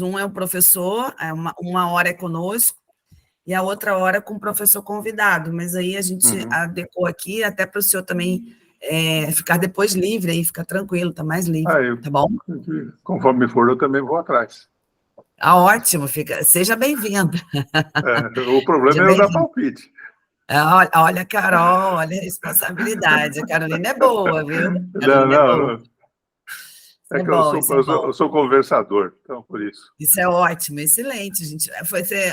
Um é o professor, uma hora é conosco, e a outra hora com o professor convidado, mas aí a gente adequou aqui, até para o senhor também ficar depois livre, aí fica tranquilo, tá mais livre, tá bom? Conforme for, eu também vou atrás. Ótimo, seja bem-vinda. O problema é eu dar palpite. Olha, Carol, olha a responsabilidade. A Carolina é boa, viu? Carolina é boa. É que eu sou conversador, então por isso. Isso é ótimo, excelente, gente.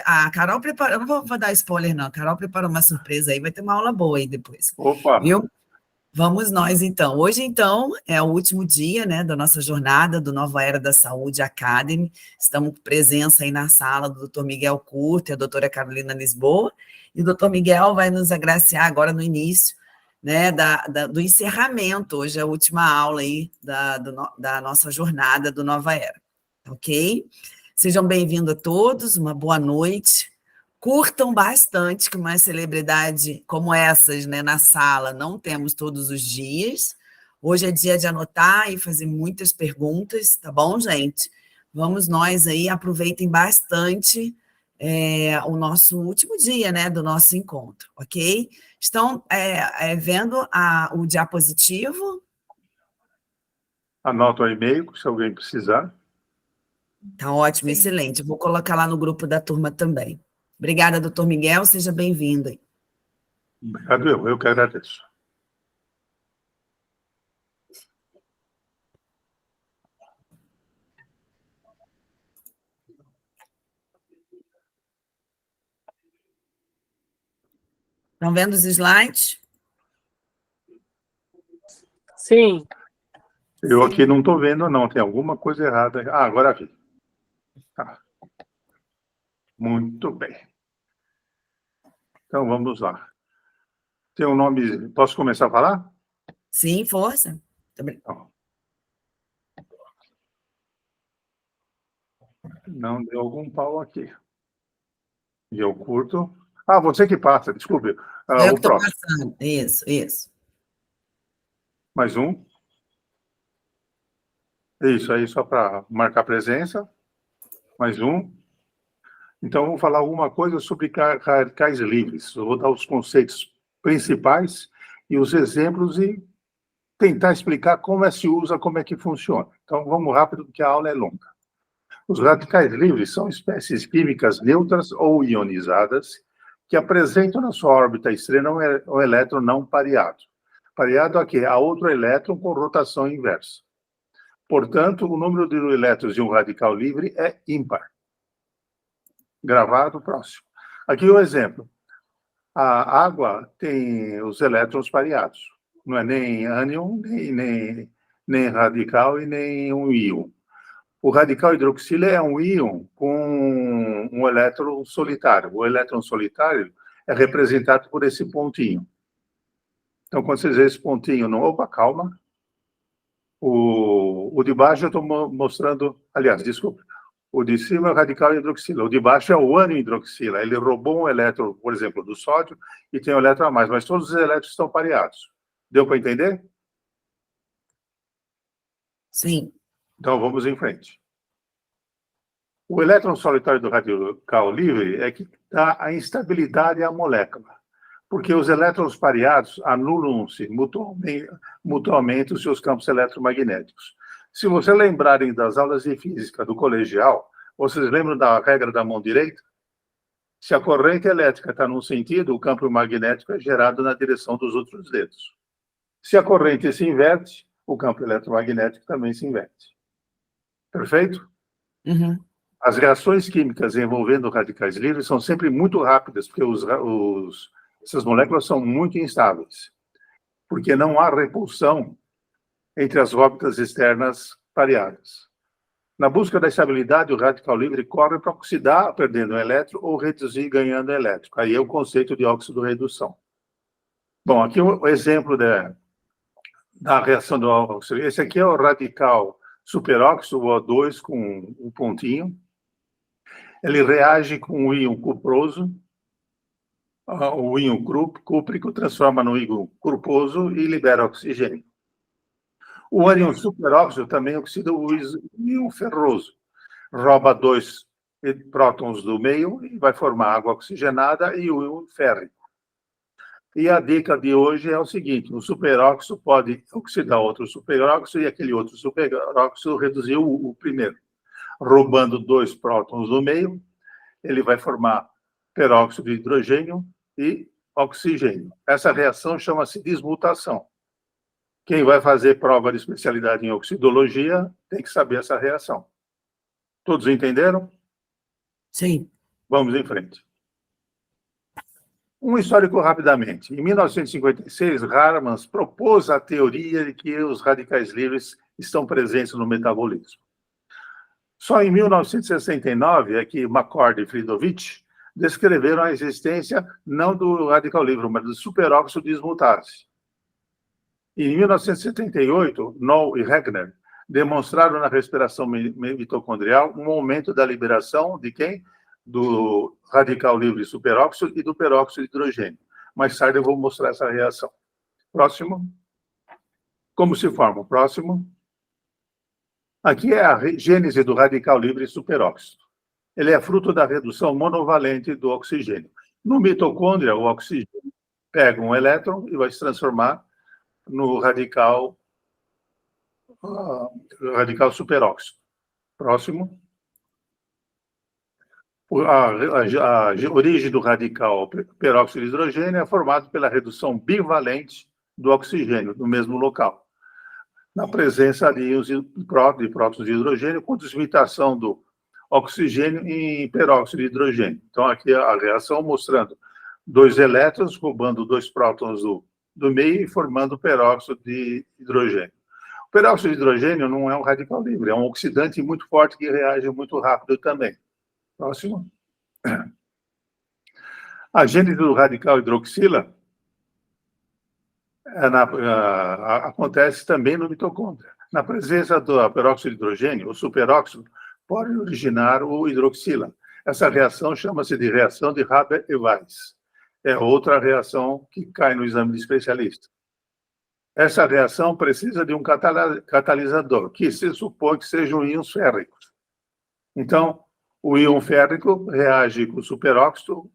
A Carol preparou, não vou dar spoiler, não. A Carol preparou uma surpresa aí, vai ter uma aula boa aí depois. Opa! Viu? Vamos nós, então. Hoje, então, é o último dia, né, da nossa jornada do Nova Era da Saúde Academy. Estamos com presença aí na sala do Dr. Miguel Curto e a doutora Carolina Lisboa. E o Dr. Miguel vai nos agraciar agora no início, né, do encerramento. Hoje é a última aula aí da nossa jornada do Nova Era. Ok? Sejam bem-vindos a todos, uma boa noite. Curtam bastante, que uma celebridade como essas, né, na sala não temos todos os dias. Hoje é dia de anotar e fazer muitas perguntas, tá bom, gente? Vamos nós aí, aproveitem bastante o nosso último dia, né, do nosso encontro, ok? Estão vendo o diapositivo? Anota o e-mail, se alguém precisar. Tá ótimo, excelente. Eu vou colocar lá no grupo da turma também. Obrigada, doutor Miguel, seja bem-vindo. Obrigado, eu que agradeço. Estão vendo os slides? Sim. Eu aqui não estou vendo, não. Tem alguma coisa errada. Agora vi. Tá. Muito bem. Então, vamos lá. Tem um nome... Posso começar a falar? Sim, força. Então. Não deu algum pau aqui. E eu curto... você que passa, desculpe. Eu o próximo. passando. Isso. Mais um. Isso aí, só para marcar presença. Mais um. Então, eu vou falar alguma coisa sobre radicais livres. Eu vou dar os conceitos principais e os exemplos e tentar explicar como se usa, como é que funciona. Então, vamos rápido, porque a aula é longa. Os radicais livres são espécies químicas neutras ou ionizadas que apresentam na sua órbita externa um elétron não pareado. Pareado a quê? A outro elétron com rotação inversa. Portanto, o número de elétrons de um radical livre é ímpar. Gravado, próximo. Aqui o exemplo. A água tem os elétrons pareados. Não é nem ânion, nem radical e nem um íon. O radical hidroxila é um íon com um elétron solitário. O elétron solitário é representado por esse pontinho. Então, quando vocês veem esse pontinho, opa, calma. O de baixo eu estou mostrando... Aliás, desculpa. O de cima é o radical hidroxila. O de baixo é o ânion hidroxila. Ele roubou um elétron, por exemplo, do sódio e tem um elétron a mais, mas todos os elétrons estão pareados. Deu para entender? Sim. Então, vamos em frente. O elétron solitário do radical livre é que dá a instabilidade à molécula, porque os elétrons pareados anulam-se mutuamente os seus campos eletromagnéticos. Se vocês lembrarem das aulas de física do colegial, vocês lembram da regra da mão direita? Se a corrente elétrica está num sentido, o campo magnético é gerado na direção dos outros dedos. Se a corrente se inverte, o campo eletromagnético também se inverte. Perfeito? Uhum. As reações químicas envolvendo radicais livres são sempre muito rápidas, porque essas moléculas são muito instáveis, porque não há repulsão entre as órbitas externas pareadas. Na busca da estabilidade, o radical livre corre para oxidar, perdendo um elétron, ou reduzir, ganhando elétrico. Aí é o conceito de óxido-redução. Bom, aqui o exemplo da reação do óxido. Esse aqui é o radical superóxido, o O2, com um pontinho. Ele reage com o íon cuproso, o íon cúprico transforma no íon cuproso e libera oxigênio. O ânion superóxido também oxida o íon ferroso. rouba 2 prótons do meio e vai formar água oxigenada e o íon férrico. E a dica de hoje é o seguinte: o superóxido pode oxidar outro superóxido e aquele outro superóxido reduzir o primeiro. Roubando 2 prótons do meio, ele vai formar peróxido de hidrogênio e oxigênio. Essa reação chama-se desmutação. Quem vai fazer prova de especialidade em oxidologia tem que saber essa reação. Todos entenderam? Sim. Vamos em frente. Um histórico rapidamente. Em 1956, Harman propôs a teoria de que os radicais livres estão presentes no metabolismo. Só em 1969 é que McCord e Friedovich descreveram a existência não do radical livre, mas do superóxido dismutase. Em 1978, Knoll e Heckner demonstraram na respiração mitocondrial um aumento da liberação de quem? Do radical livre superóxido e do peróxido de hidrogênio. Mais tarde eu vou mostrar essa reação. Próximo. Como se forma? Próximo. Aqui é a gênese do radical livre superóxido. Ele é fruto da redução monovalente do oxigênio. No mitocôndria, o oxigênio pega um elétron e vai se transformar no radical superóxido. Próximo. A origem do radical peróxido de hidrogênio é formada pela redução bivalente do oxigênio no mesmo local, na presença de íons de prótons de hidrogênio com desmutação do oxigênio em peróxido de hidrogênio. Então, aqui a reação mostrando 2 elétrons roubando 2 prótons do meio e formando peróxido de hidrogênio. O peróxido de hidrogênio não é um radical livre, é um oxidante muito forte que reage muito rápido também. Próximo. A gênese do radical hidroxila acontece também no mitocôndria. Na presença do peróxido de hidrogênio, o superóxido pode originar o hidroxila. Essa reação chama-se de reação de Haber e Weiss. É outra reação que cai no exame de especialista. Essa reação precisa de um catalisador, que se supõe que sejam íons férricos. Então, o íon férrico reage com o superóxido,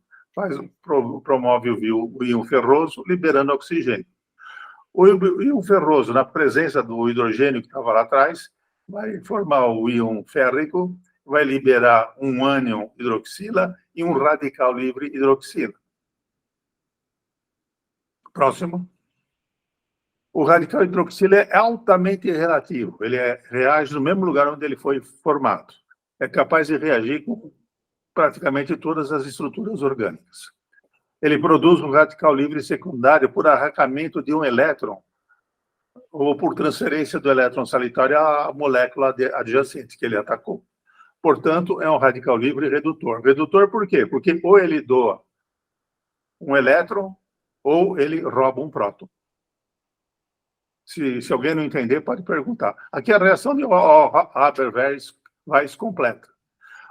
promove o íon ferroso, liberando oxigênio. O íon ferroso, na presença do hidrogênio que estava lá atrás, vai formar o íon férrico, vai liberar um ânion hidroxila e um radical livre hidroxila. Próximo. O radical hidroxila é altamente relativo. Ele reage no mesmo lugar onde ele foi formado. É capaz de reagir com praticamente todas as estruturas orgânicas. Ele produz um radical livre secundário por arrancamento de um elétron ou por transferência do elétron salitário à molécula adjacente que ele atacou. Portanto, é um radical livre redutor. Redutor por quê? Porque ou ele doa um elétron ou ele rouba um próton. Se alguém não entender, pode perguntar. Aqui a reação de Haber-Weiss completa.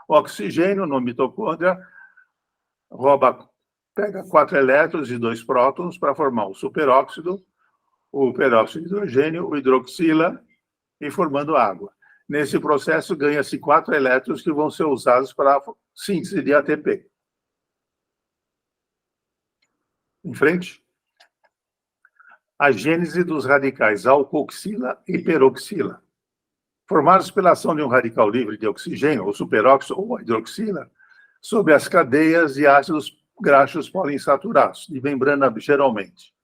O oxigênio no mitocôndria pega 4 elétrons e 2 prótons para formar o superóxido, o peróxido de hidrogênio, o hidroxila e formando água. Nesse processo, ganha-se 4 elétrons que vão ser usados para a síntese de ATP. Em frente. A gênese dos radicais alcoxila e peroxila. Formados pela ação de um radical livre de oxigênio, ou superóxido, ou a hidroxila, sob as cadeias de ácidos graxos poliinsaturados, de membrana geralmente.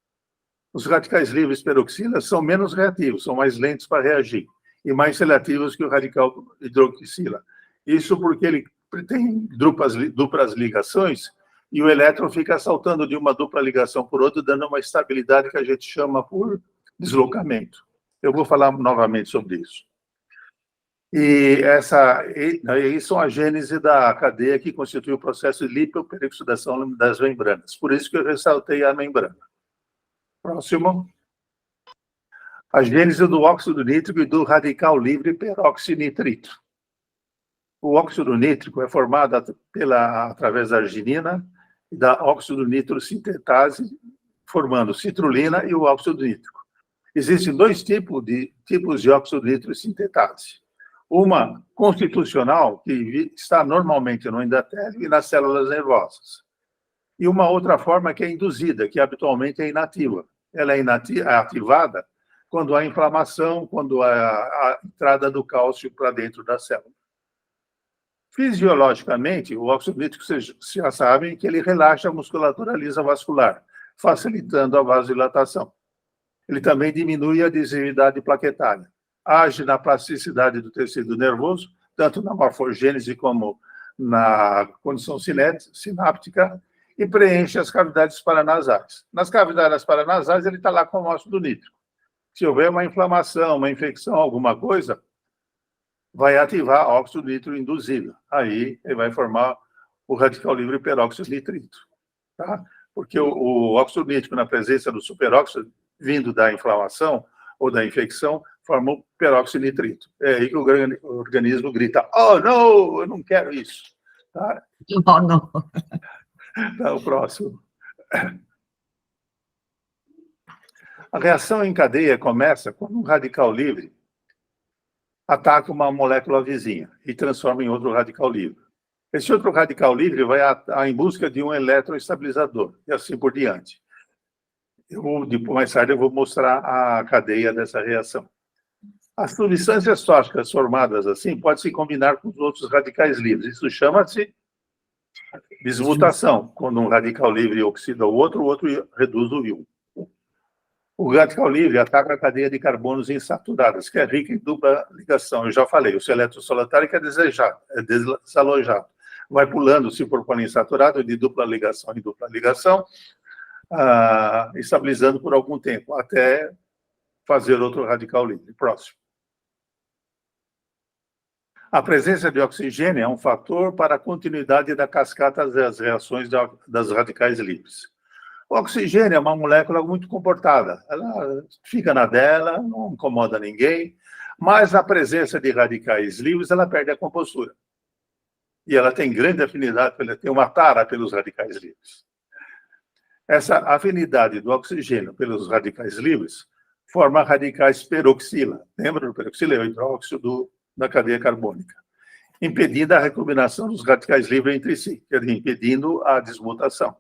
Os radicais livres peroxila são menos reativos, são mais lentos para reagir, e mais seletivos que o radical hidroxila. Isso porque ele tem duplas ligações, e o elétron fica saltando de uma dupla ligação por outra, dando uma estabilidade que a gente chama por deslocamento. Eu vou falar novamente sobre isso. E isso é a gênese da cadeia que constitui o processo de lipoperoxidação das membranas. Por isso que eu ressaltei a membrana. Próximo. A gênese do óxido nítrico e do radical livre peroxinitrito. O óxido nítrico é formado através da arginina e da óxido nitrosintetase, formando citrulina e o óxido nítrico. Existem 2 tipos de óxido nitrosintetase. Uma constitucional, que está normalmente no endotélio e nas células nervosas. E uma outra forma que é induzida, que habitualmente é inativa. Ela é ativada quando há inflamação, quando há a entrada do cálcio para dentro da célula. Fisiologicamente, o óxido nítrico, vocês já sabem que ele relaxa a musculatura lisa vascular, facilitando a vasodilatação. Ele também diminui a adesividade plaquetária, age na plasticidade do tecido nervoso, tanto na morfogênese como na condição sináptica, e preenche as cavidades paranasais. Nas cavidades paranasais, ele está lá com o óxido nítrico. Se houver uma inflamação, uma infecção, alguma coisa, vai ativar óxido nítrico induzido. Aí ele vai formar o radical livre peróxido nitrito. Tá? Porque o óxido nítrico, na presença do superóxido, vindo da inflamação ou da infecção, forma o peróxido nitrito. É aí que o organismo grita: oh, não, eu não quero isso. Tá? Oh, não. Tá, o próximo. A reação em cadeia começa quando um radical livre ataca uma molécula vizinha e transforma em outro radical livre. Esse outro radical livre vai em busca de um eletroestabilizador, e assim por diante. Mais tarde eu vou mostrar a cadeia dessa reação. As substâncias tóxicas formadas assim podem se combinar com os outros radicais livres. Isso chama-se bismutação. Quando um radical livre oxida o outro reduz o íon. O radical livre ataca a cadeia de carbonos insaturadas, que é rica em dupla ligação. Eu já falei, o seu elétron solitário é desalojado. Vai pulando, se for poliinsaturado, de dupla ligação em dupla ligação, estabilizando por algum tempo, até fazer outro radical livre. Próximo. A presença de oxigênio é um fator para a continuidade da cascata das reações das radicais livres. O oxigênio é uma molécula muito comportada. Ela fica na dela, não incomoda ninguém, mas a presença de radicais livres, ela perde a compostura. E ela tem grande afinidade, ela tem uma tara pelos radicais livres. Essa afinidade do oxigênio pelos radicais livres forma radicais peroxila. Lembra do peroxila? É o hidróxido da cadeia carbônica. Impedindo a recombinação dos radicais livres entre si, quer dizer, impedindo a desmutação.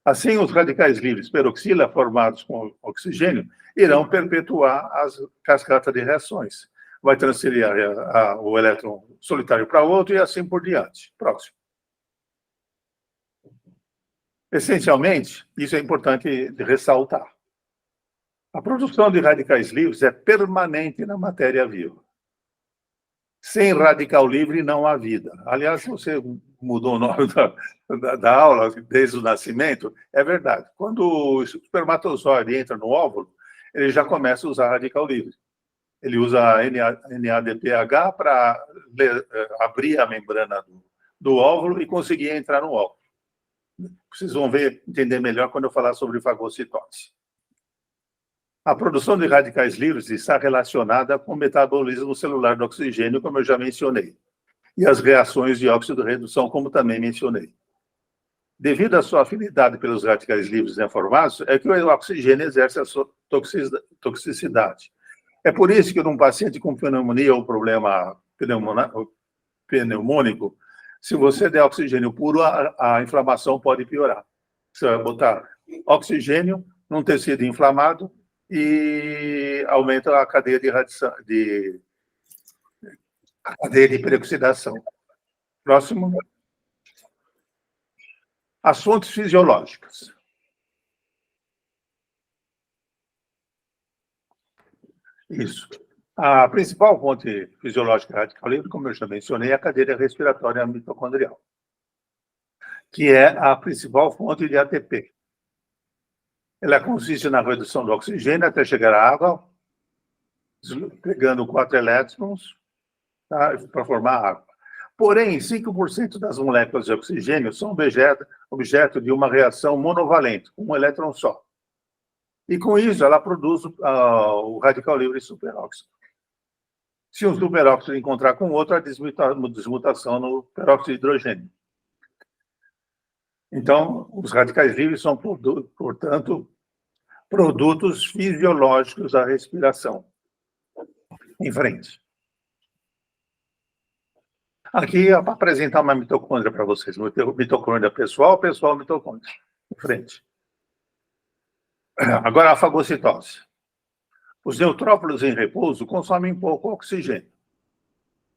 Assim, os radicais livres peroxila, formados com oxigênio, irão perpetuar as cascatas de reações. Vai transferir o elétron solitário para outro e assim por diante. Próximo. Essencialmente, isso é importante de ressaltar. A produção de radicais livres é permanente na matéria viva. Sem radical livre não há vida. Aliás, você mudou o nome da aula desde o nascimento, é verdade. Quando o espermatozoide entra no óvulo, ele já começa a usar radical livre. Ele usa NADPH para abrir a membrana do óvulo e conseguir entrar no óvulo. Vocês vão entender melhor quando eu falar sobre fagocitose. A produção de radicais livres está relacionada com o metabolismo celular do oxigênio, como eu já mencionei, e as reações de óxido-redução, como também mencionei. Devido à sua afinidade pelos radicais livres informados, é que o oxigênio exerce a sua toxicidade. É por isso que num paciente com pneumonia ou problema pneumônico, se você der oxigênio puro, a inflamação pode piorar. Você vai botar oxigênio num tecido inflamado e aumenta a cadeia de peroxidação. Próximo. As fontes fisiológicas. Isso. A principal fonte fisiológica radical livre, como eu já mencionei, é a cadeia respiratória mitocondrial, que é a principal fonte de ATP. Ela consiste na redução do oxigênio até chegar à água, pegando 4 elétrons, tá, para formar água. Porém, 5% das moléculas de oxigênio são objeto de uma reação monovalente, com um elétron só. E com isso, ela produz o radical livre superóxido. Se um superóxido encontrar com outro, há desmutação no peróxido de hidrogênio. Então, os radicais livres são, portanto, produtos fisiológicos da respiração. Em frente. Aqui é para apresentar uma mitocôndria para vocês. Mitocôndria pessoal, mitocôndria. Em frente. Agora, a fagocitose. Os neutrófilos em repouso consomem pouco oxigênio.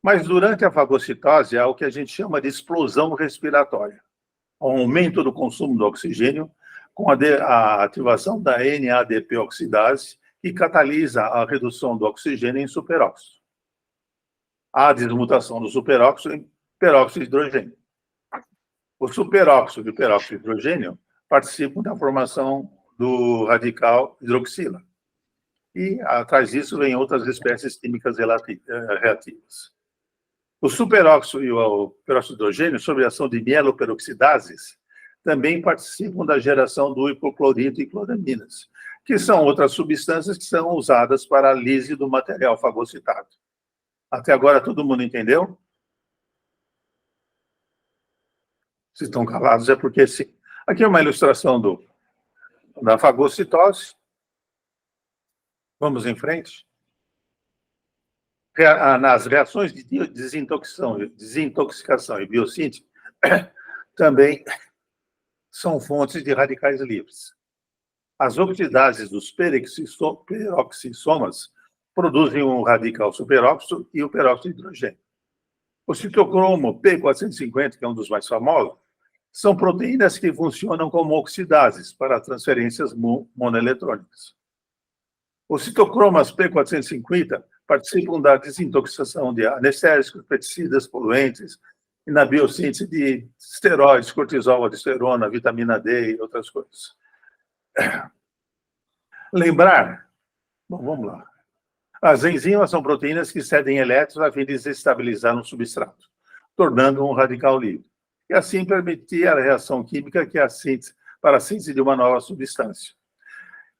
Mas durante a fagocitose há o que a gente chama de explosão respiratória. Há um aumento do consumo do oxigênio com a ativação da NADP oxidase, que catalisa a redução do oxigênio em superóxido. Há a desmutação do superóxido em peróxido de hidrogênio. O superóxido e o peróxido de hidrogênio participam da formação do radical hidroxila. E atrás disso vem outras espécies químicas reativas. O superóxido e o peróxido de hidrogênio, sob a ação de mieloperoxidases, também participam da geração do hipoclorito e cloraminas, que são outras substâncias que são usadas para a lise do material fagocitado. Até agora todo mundo entendeu? Se estão calados é porque sim. Aqui é uma ilustração da fagocitose. Vamos em frente. Nas reações de desintoxicação e biossíntese, também são fontes de radicais livres. As oxidases dos peroxisomas produzem um radical superóxido e o peróxido de hidrogênio. O citocromo P450, que é um dos mais famosos, são proteínas que funcionam como oxidases para transferências monoeletrônicas. Os citocromas P450 participam da desintoxicação de anestésicos, pesticidas, poluentes, e na biossíntese de esteroides, cortisol, aldosterona, vitamina D e outras coisas. Lembrar? Bom, vamos lá. As enzimas são proteínas que cedem elétrons a fim de desestabilizar um substrato, tornando um radical livre. E assim permitir a reação química que é a síntese, para a síntese de uma nova substância.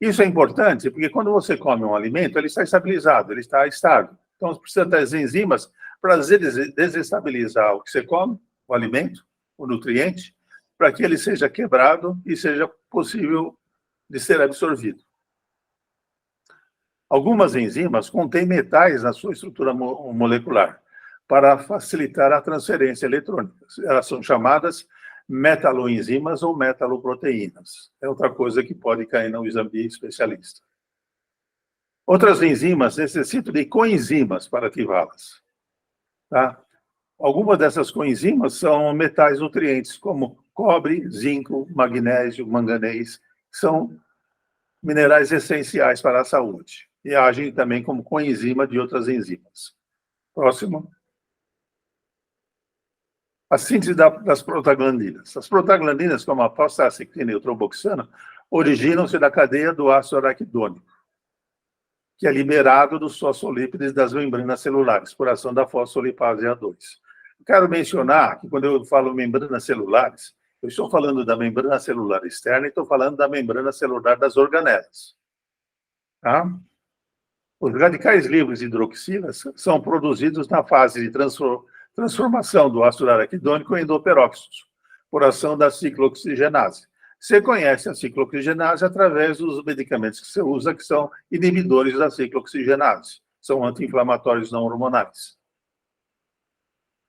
Isso é importante porque quando você come um alimento, ele está estabilizado, ele está estável. Então, você precisa das enzimas para desestabilizar o que você come, o alimento, o nutriente, para que ele seja quebrado e seja possível de ser absorvido. Algumas enzimas contêm metais na sua estrutura molecular para facilitar a transferência eletrônica. Elas são chamadas metaloenzimas ou metaloproteínas. É outra coisa que pode cair no exame especialista. Outras enzimas necessitam de coenzimas para ativá-las. Tá? Algumas dessas coenzimas são metais nutrientes, como cobre, zinco, magnésio, manganês, que são minerais essenciais para a saúde e agem também como coenzima de outras enzimas. Próximo. A síntese das prostaglandinas. As prostaglandinas, como a prostaciclina e o tromboxana, originam-se da cadeia do ácido araquidônico, que é liberado dos fosfolípides das membranas celulares, por ação da fosfolipase A2. Quero mencionar que, quando eu falo membranas celulares, eu estou falando da membrana celular externa e estou falando da membrana celular das organelas. Tá? Os radicais livres de hidroxilas são produzidos na fase de transformação do ácido araquidônico em endoperóxidos, por ação da ciclooxigenase. Você conhece a ciclooxigenase através dos medicamentos que você usa, que são inibidores da ciclooxigenase. São anti-inflamatórios não hormonais.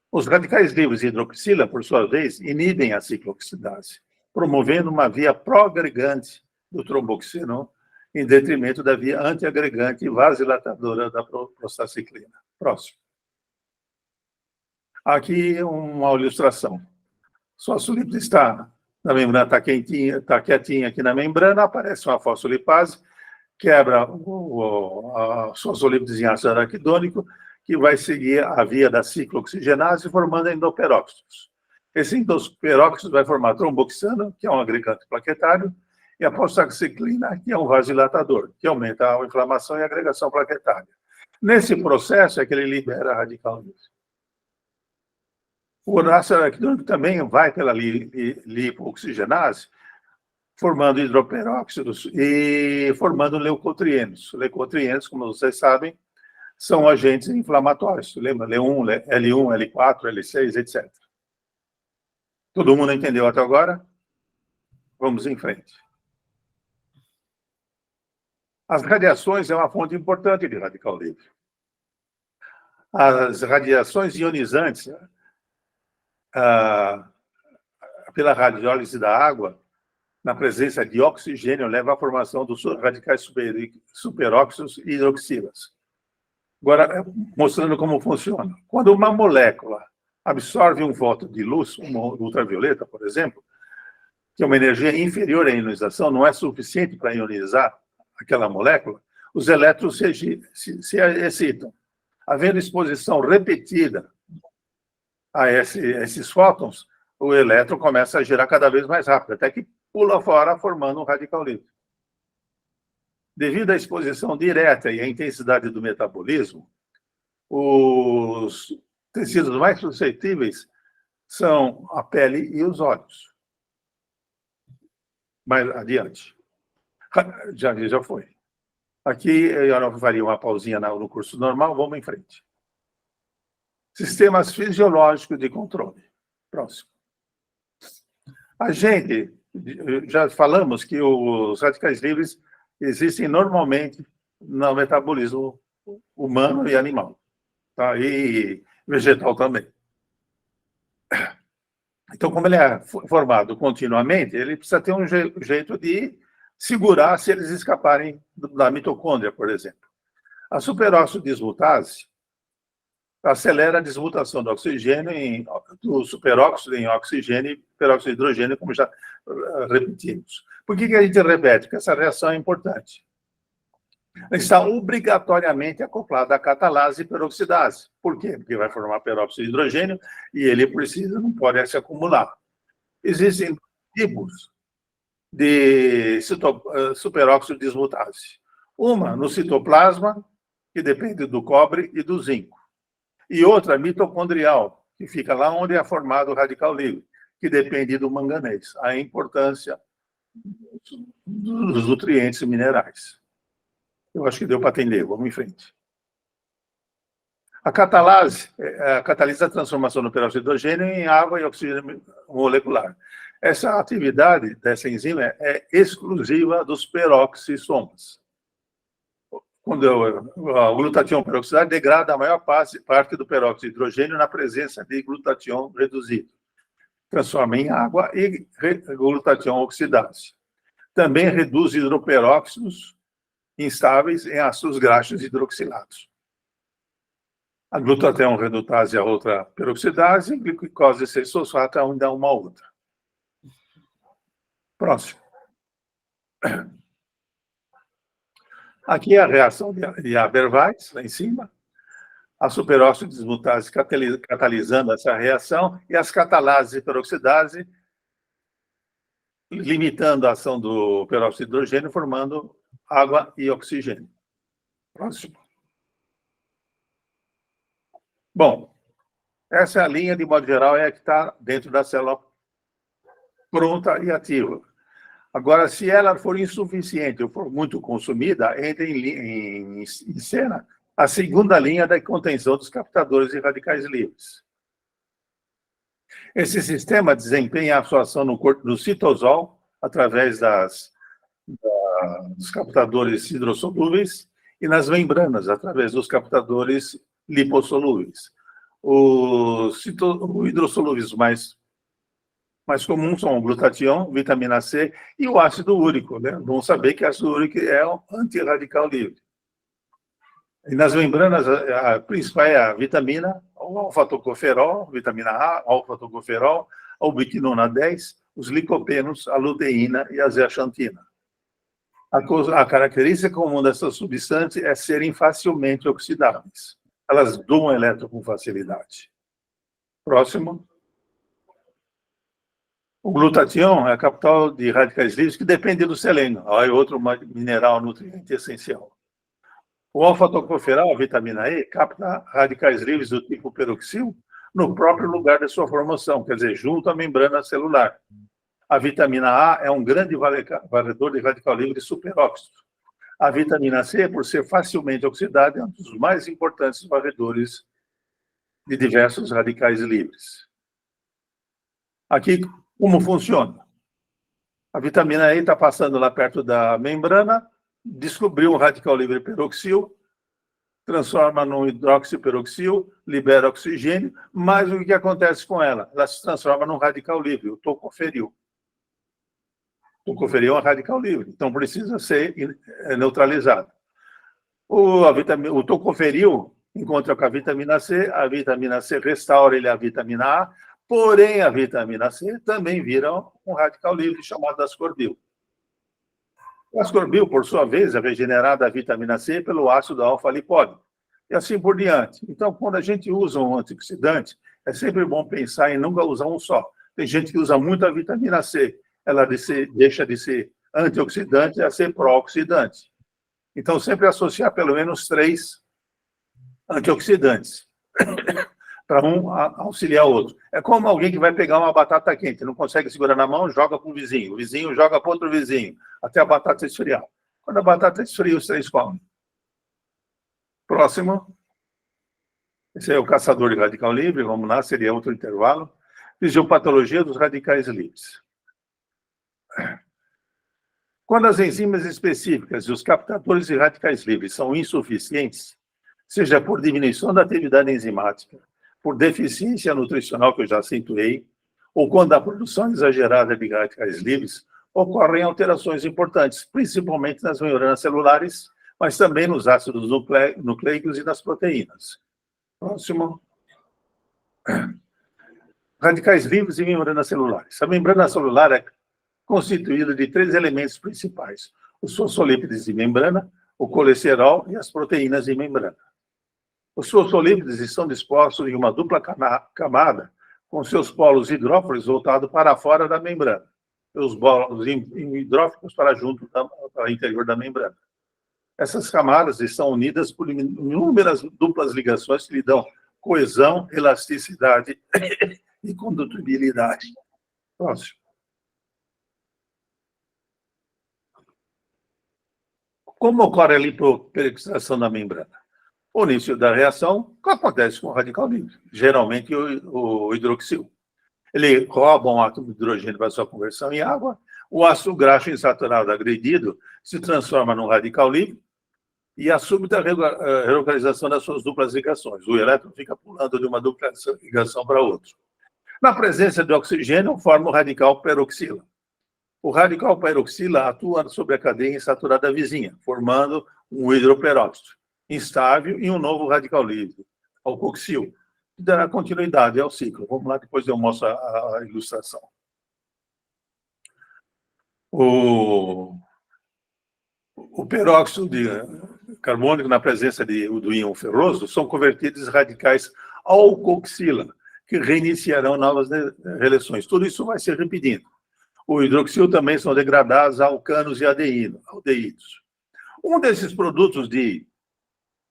Os radicais livres de hidroxila, por sua vez, inibem a ciclooxidase, promovendo uma via pró-agregante do tromboxano, em detrimento da via antiagregante e vasodilatadora da prostaciclina. Próximo. Aqui uma ilustração. O fosfolípido está na membrana, está quietinha aqui na membrana, aparece uma fosfolipase, quebra os fosfolípidos em ácido araquidônico, que vai seguir a via da ciclooxigenase, formando endoperóxidos. Esse endoperóxido vai formar tromboxano, que é um agregante plaquetário, e a prostaciclina, que é um vasodilatador, que aumenta a inflamação e a agregação plaquetária. Nesse processo é que ele libera a radical livre. O ácido araquidônico também vai pela lipooxigenase, formando hidroperóxidos e formando leucotrienos. Leucotrienos, como vocês sabem, são agentes inflamatórios. Lembra? L1, L4, L6, etc. Todo mundo entendeu até agora? Vamos em frente. As radiações é uma fonte importante de radical livre. As radiações ionizantes pela radiólise da água, na presença de oxigênio, leva à formação dos radicais superóxidos e hidroxilas. Agora, mostrando como funciona. Quando uma molécula absorve um fóton de luz, uma ultravioleta, por exemplo, que é uma energia inferior à ionização, não é suficiente para ionizar aquela molécula, os elétrons se excitam. Havendo exposição repetida a esses fótons, o elétron começa a girar cada vez mais rápido, até que pula fora, formando um radical livre. Devido à exposição direta e à intensidade do metabolismo, os tecidos mais suscetíveis são a pele e os olhos. Mais adiante. Já foi. Aqui eu faria uma pausinha no curso normal, vamos em frente. Sistemas fisiológicos de controle. Próximo. A gente, já falamos que os radicais livres existem normalmente no metabolismo humano e animal, tá? E vegetal também. Então, como ele é formado continuamente, ele precisa ter um jeito de segurar se eles escaparem da mitocôndria, por exemplo. A superóxido dismutase acelera a desmutação do oxigênio, do superóxido em oxigênio e peróxido de hidrogênio, como já repetimos. Por que a gente repete? Porque essa reação é importante. Ela está obrigatoriamente acoplada à catalase e peroxidase. Por quê? Porque vai formar peróxido de hidrogênio e ele precisa, não pode se acumular. Existem tipos de superóxido dismutase. Uma no citoplasma, que depende do cobre e do zinco. E outra mitocondrial, que fica lá onde é formado o radical livre, que depende do manganês. A importância dos nutrientes minerais. Eu acho que deu para atender. Vamos em frente. A catalase catalisa a transformação do peróxido de hidrogênio em água e oxigênio molecular. Essa atividade dessa enzima é exclusiva dos peroxisomas. Quando o glutatião peroxidado degrada a maior parte do peróxido de hidrogênio na presença de glutatião reduzido. Transforma em água e glutatião oxidase. Também reduz hidroperóxidos instáveis em ácidos graxos hidroxilados. A glutatião redutase é outra peroxidase, e glicose 6-fosfato ainda é uma outra. Próximo. Aqui é a reação de Haber-Weiss, lá em cima. A superóxido dismutase catalisando essa reação e as catalases e peroxidase limitando a ação do peróxido de hidrogênio, formando água e oxigênio. Próximo. Bom, essa é a linha, de modo geral, é a que está dentro da célula pronta e ativa. Agora, se ela for insuficiente ou for muito consumida, entra em cena a segunda linha da contenção dos captadores de radicais livres. Esse sistema desempenha a sua ação no citosol, através dos captadores hidrossolúveis, e nas membranas, através dos captadores lipossolúveis. Os hidrossolúveis mais comuns são o glutatião, vitamina C e o ácido úrico, né? Vamos saber que ácido úrico é um antirradical livre. E nas membranas, a principal é a vitamina, o alfa-tocoferol, vitamina A, alfa-tocoferol, a ubiquinona 10, os licopenos, a luteína e a zeaxantina. A característica comum dessas substâncias é serem facilmente oxidáveis. Elas doam elétron com facilidade. Próximo. O glutatião é a capital de radicais livres que depende do selênio, é outro mineral nutriente essencial. O alfa-tocoferol, a vitamina E, capta radicais livres do tipo peroxil no próprio lugar de sua formação, quer dizer, junto à membrana celular. A vitamina A é um grande varredor de radical livre superóxido. A vitamina C, por ser facilmente oxidada, é um dos mais importantes varredores de diversos radicais livres. Aqui, como funciona? A vitamina E está passando lá perto da membrana, descobriu um radical livre peroxil, transforma no hidroxiperoxil, libera oxigênio, mas o que acontece com ela? Ela se transforma num radical livre, o tocoferil. O tocoferil é um radical livre, então precisa ser neutralizado. O tocoferil encontra com a vitamina C restaura ele a vitamina A, porém a vitamina C também vira um radical livre chamado ascorbil. O ascorbil, por sua vez, é regenerado a vitamina C pelo ácido alfa-lipóico, e assim por diante. Então, quando a gente usa um antioxidante, é sempre bom pensar em nunca usar um só. Tem gente que usa muito a vitamina C, ela deixa de ser antioxidante a ser pró-oxidante. Então, sempre associar pelo menos 3 antioxidantes, para um auxiliar o outro. É como alguém que vai pegar uma batata quente, não consegue segurar na mão, joga para o vizinho joga para outro vizinho, até a batata esfriar. Quando a batata esfria, os 3 comem. Próximo. Esse é o caçador de radical livre, vamos lá, seria outro intervalo. Fisiopatologia dos radicais livres. Quando as enzimas específicas e os captadores de radicais livres são insuficientes, seja por diminuição da atividade enzimática, por deficiência nutricional, que eu já acentuei, ou quando a produção exagerada de radicais livres, ocorrem alterações importantes, principalmente nas membranas celulares, mas também nos ácidos nucleicos e nas proteínas. Próximo. Radicais livres e membranas celulares. A membrana celular é constituída de 3 elementos principais: os fosfolípides de membrana, o colesterol e as proteínas de membrana. Os fosfolípides estão dispostos em uma dupla camada, com seus polos hidrófilos voltados para fora da membrana, e os polos hidrófilos para junto para o interior da membrana. Essas camadas estão unidas por inúmeras duplas ligações que lhe dão coesão, elasticidade e condutibilidade. Próximo. Como ocorre a lipoperoxidação da membrana? O início da reação acontece com o radical livre, geralmente o hidroxil. Ele rouba um átomo de hidrogênio para sua conversão em água, o ácido graxo insaturado agredido se transforma num radical livre e a súbita relocalização das suas duplas ligações. O elétron fica pulando de uma dupla ligação para outra. Na presença de oxigênio, forma o radical peroxila. O radical peroxila atua sobre a cadeia insaturada vizinha, formando um hidroperóxido instável e um novo radical livre, alcoxil, que dará continuidade ao ciclo. Vamos lá, depois eu mostro a ilustração. O peróxido de carbônico, na presença do íon ferroso, são convertidos em radicais alcoxila, que reiniciarão novas reações. Tudo isso vai se repetindo. O hidroxil também são degradados a alcanos e aldeídos. Um desses produtos de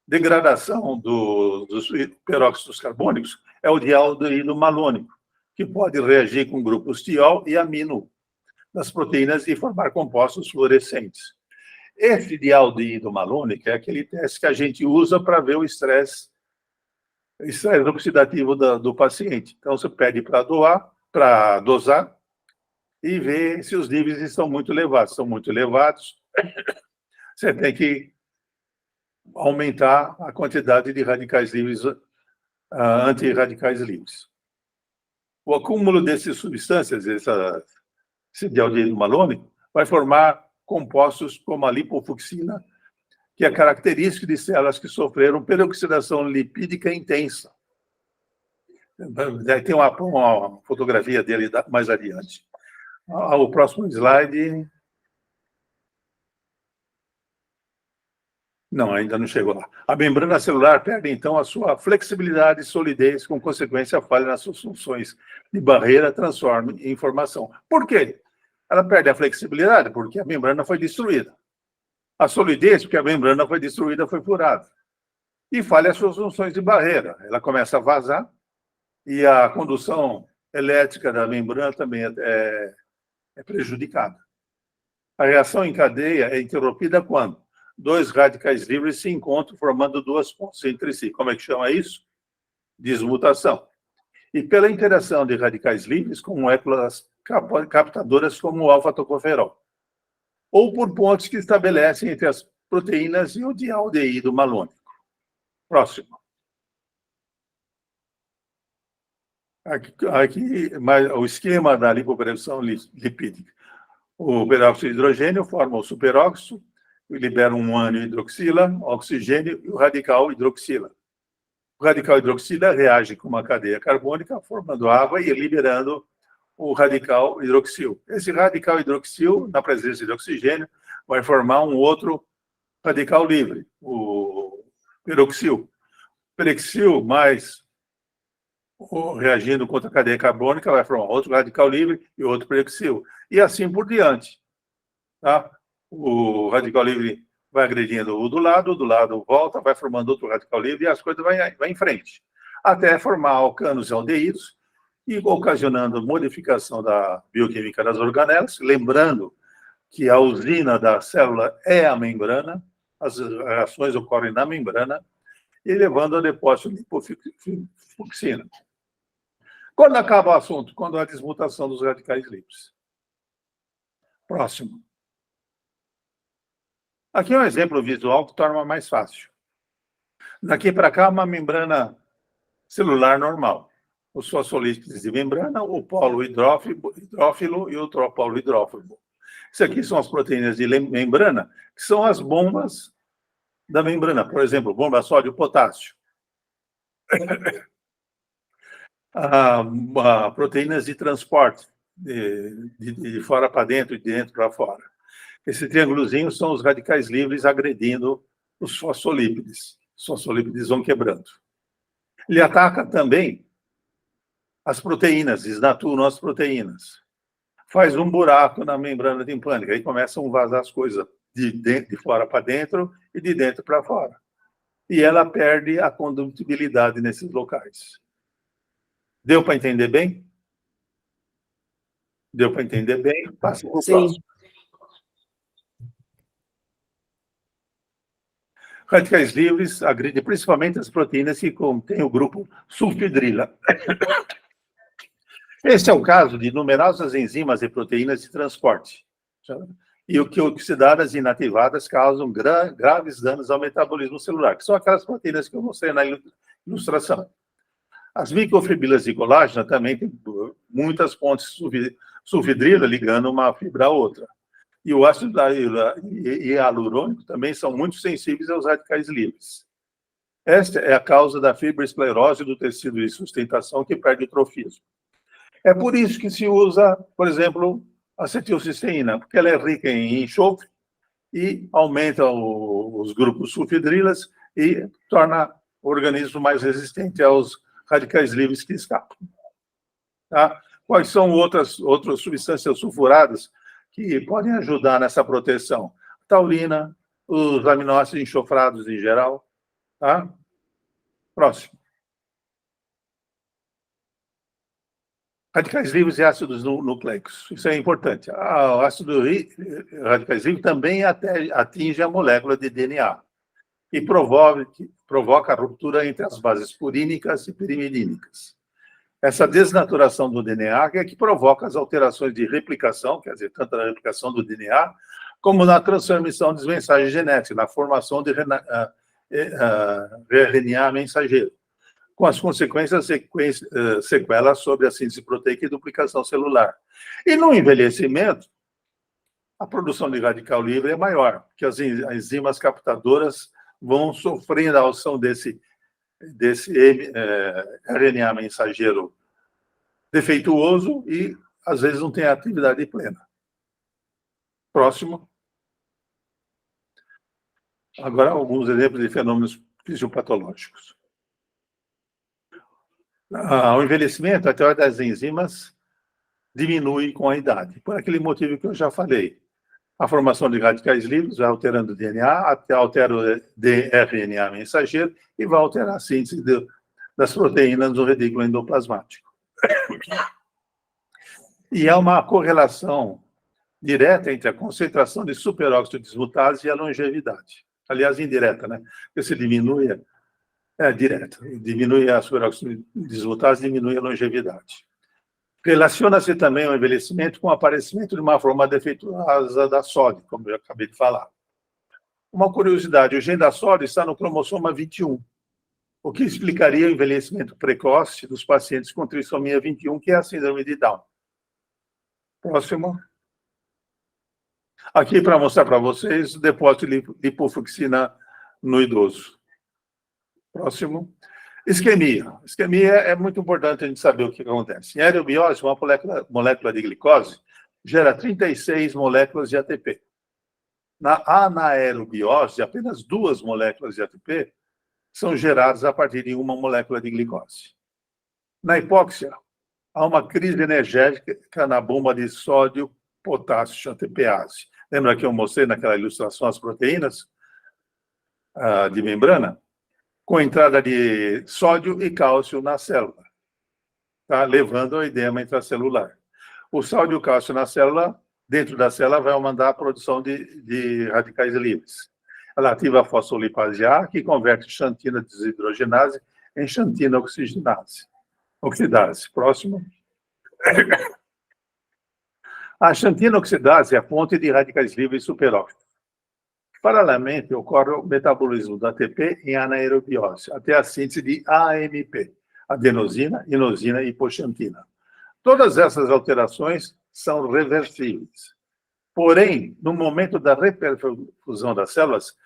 degradação dos peróxidos carbônicos é o dialdeído malônico, que pode reagir com grupos tiol e amino das proteínas e formar compostos fluorescentes. Esse dialdeído malônico é aquele teste que a gente usa para ver o estresse oxidativo do paciente. Então, você pede para dosar e ver se os níveis estão muito elevados. Estão muito elevados, você tem que aumentar a quantidade de radicais livres, antirradicais livres. O acúmulo dessas substâncias, esse dialdeído malônico, vai formar compostos como a lipofuxina, que é característico de células que sofreram peroxidação lipídica intensa. Tem uma fotografia dele mais adiante. O próximo slide. Não, ainda não chegou lá. A membrana celular perde, então, a sua flexibilidade e solidez, com consequência falha nas suas funções de barreira, transforma em informação. Por quê? Ela perde a flexibilidade porque a membrana foi destruída. A solidez porque a membrana foi destruída, foi furada. E falha as suas funções de barreira. Ela começa a vazar e a condução elétrica da membrana também é prejudicada. A reação em cadeia é interrompida quando 2 radicais livres se encontram formando 2 pontos entre si. Como é que chama isso? Desmutação. E pela interação de radicais livres com moléculas captadoras como o alfa-tocoferol. Ou por pontos que estabelecem entre as proteínas e o dialdeído malônico. Próximo. Aqui o esquema da lipopressão lipídica. O peróxido de hidrogênio forma o superóxido, libera um ânion hidroxila, oxigênio e o radical hidroxila. O radical hidroxila reage com uma cadeia carbônica, formando água e liberando o radical hidroxil. Esse radical hidroxil, na presença de oxigênio, vai formar um outro radical livre, o peroxil. O peroxil mais reagindo contra a cadeia carbônica vai formar outro radical livre e outro peroxil. E assim por diante. Tá? O radical livre vai agredindo o do lado volta, vai formando outro radical livre e as coisas vai em frente. Até formar alcanos e aldeídos e ocasionando modificação da bioquímica das organelas, lembrando que a usina da célula é a membrana, as reações ocorrem na membrana, e levando a depósito de lipofucsina. Quando acaba o assunto? Quando há desmutação dos radicais livres. Próximo. Aqui é um exemplo visual que torna mais fácil. Daqui para cá, uma membrana celular normal. Os fosfolípides de membrana, o polo hidrófilo e o polo hidrófobo. Isso aqui são as proteínas de membrana, que são as bombas da membrana. Por exemplo, bomba sódio-potássio. Proteínas de transporte, de fora para dentro e de dentro para fora. Esse triângulozinho são os radicais livres agredindo os fosfolípides. Os fosfolípides vão quebrando. Ele ataca também as proteínas, desnaturam as proteínas. Faz um buraco na membrana timpânica, aí começam a vazar as coisas de fora para dentro e de dentro para fora. E ela perde a condutibilidade nesses locais. Deu para entender bem? Deu para entender bem? Passa para o próximo. Radicais livres agridem principalmente as proteínas que contêm o grupo sulfidrila. Esse é o caso de numerosas enzimas e proteínas de transporte. E o que oxidadas e inativadas causam graves danos ao metabolismo celular, que são aquelas proteínas que eu mostrei na ilustração. As microfibrilas de colágeno também têm muitas pontes sulfidrila ligando uma fibra a outra. E o ácido hialurônico também são muito sensíveis aos radicais livres. Esta é a causa da fibroesclerose do tecido de sustentação que perde o trofismo. É por isso que se usa, por exemplo, acetilcisteína, porque ela é rica em enxofre e aumenta os grupos sulfidrilas e torna o organismo mais resistente aos radicais livres que escapam. Tá? Quais são outras substâncias sulfuradas que podem ajudar nessa proteção? Taurina, os aminoácidos enxofrados em geral. Tá? Próximo. Radicais livres e ácidos nucleicos. Isso é importante. O ácido radicais livres também atinge a molécula de DNA e provoca a ruptura entre as bases purínicas e pirimidínicas. Essa desnaturação do DNA é que provoca as alterações de replicação, quer dizer, tanto na replicação do DNA, como na transmissão de mensagens genéticas, na formação de RNA mensageiro, com as consequências sequelas sobre a síntese proteica e duplicação celular. E no envelhecimento, a produção de radical livre é maior, porque as enzimas captadoras vão sofrendo a ação desse RNA mensageiro defeituoso e, às vezes, não tem atividade plena. Próximo. Agora, alguns exemplos de fenômenos fisiopatológicos. O envelhecimento, a teoria das enzimas diminui com a idade, por aquele motivo que eu já falei. A formação de radicais livres vai alterando o DNA, até altera o RNA mensageiro e vai alterar a síntese das proteínas do redículo endoplasmático. E há uma correlação direta entre a concentração de superóxido dismutase e a longevidade. Aliás, indireta, né? Porque se diminui, direta. Diminui a superóxido dismutase, diminui a longevidade. Relaciona-se também o envelhecimento com o aparecimento de uma forma defeituosa da sódio, como eu acabei de falar. Uma curiosidade, o gene da sódio está no cromossoma 21. o que explicaria o envelhecimento precoce dos pacientes com trissomia 21, que é a síndrome de Down. Próximo. Aqui para mostrar para vocês o depósito de lipofluxina no idoso. Próximo. Isquemia. Isquemia é muito importante a gente saber o que acontece. Em aerobiose, uma molécula de glicose gera 36 moléculas de ATP. Na anaerobiose, apenas 2 moléculas de ATP são geradas a partir de uma molécula de glicose. Na hipóxia, há uma crise energética na bomba de sódio, potássio, ATPase. Lembra que eu mostrei naquela ilustração as proteínas de membrana? Com entrada de sódio e cálcio na célula, tá? Levando ao edema intracelular. O sódio e o cálcio na célula, dentro da célula, vai mandar a produção de radicais livres. Ela ativa a fosfolipase A, que converte xantina desidrogenase em xantina oxidase. Próximo. A xantina oxidase é a fonte de radicais livres superóxidos. Paralelamente, ocorre o metabolismo do ATP em anaerobiose, até a síntese de AMP, adenosina, inosina e hipoxantina. Todas essas alterações são reversíveis. Porém, no momento da reperfusão das células,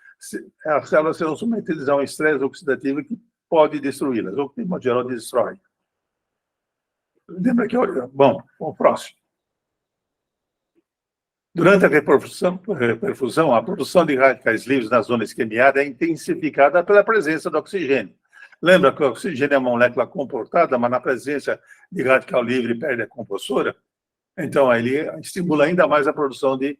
as células serão submetidas a um estresse oxidativo que pode destruí-las, ou que, de modo geral, destrói. Lembra que... Bom, o próximo. Durante a reperfusão, a produção de radicais livres na zona isquemiada é intensificada pela presença do oxigênio. Lembra que o oxigênio é uma molécula comportada, mas na presença de radical livre perde a compossora? Então, ele estimula ainda mais a produção de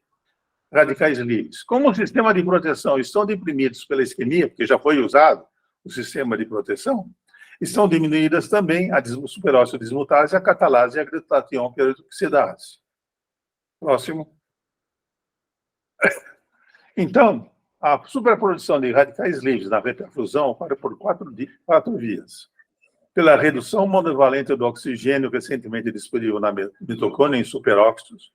radicais livres. Como o sistema de proteção estão deprimidos pela isquemia, porque já foi usado o sistema de proteção, estão diminuídas também a superóxide dismutase, a catalase e a glutatión peroxidase. Próximo. Então, a superprodução de radicais livres na reperfusão ocorre por quatro vias. Pela redução monovalente do oxigênio recentemente disponível na mitocôndria em superóxidos,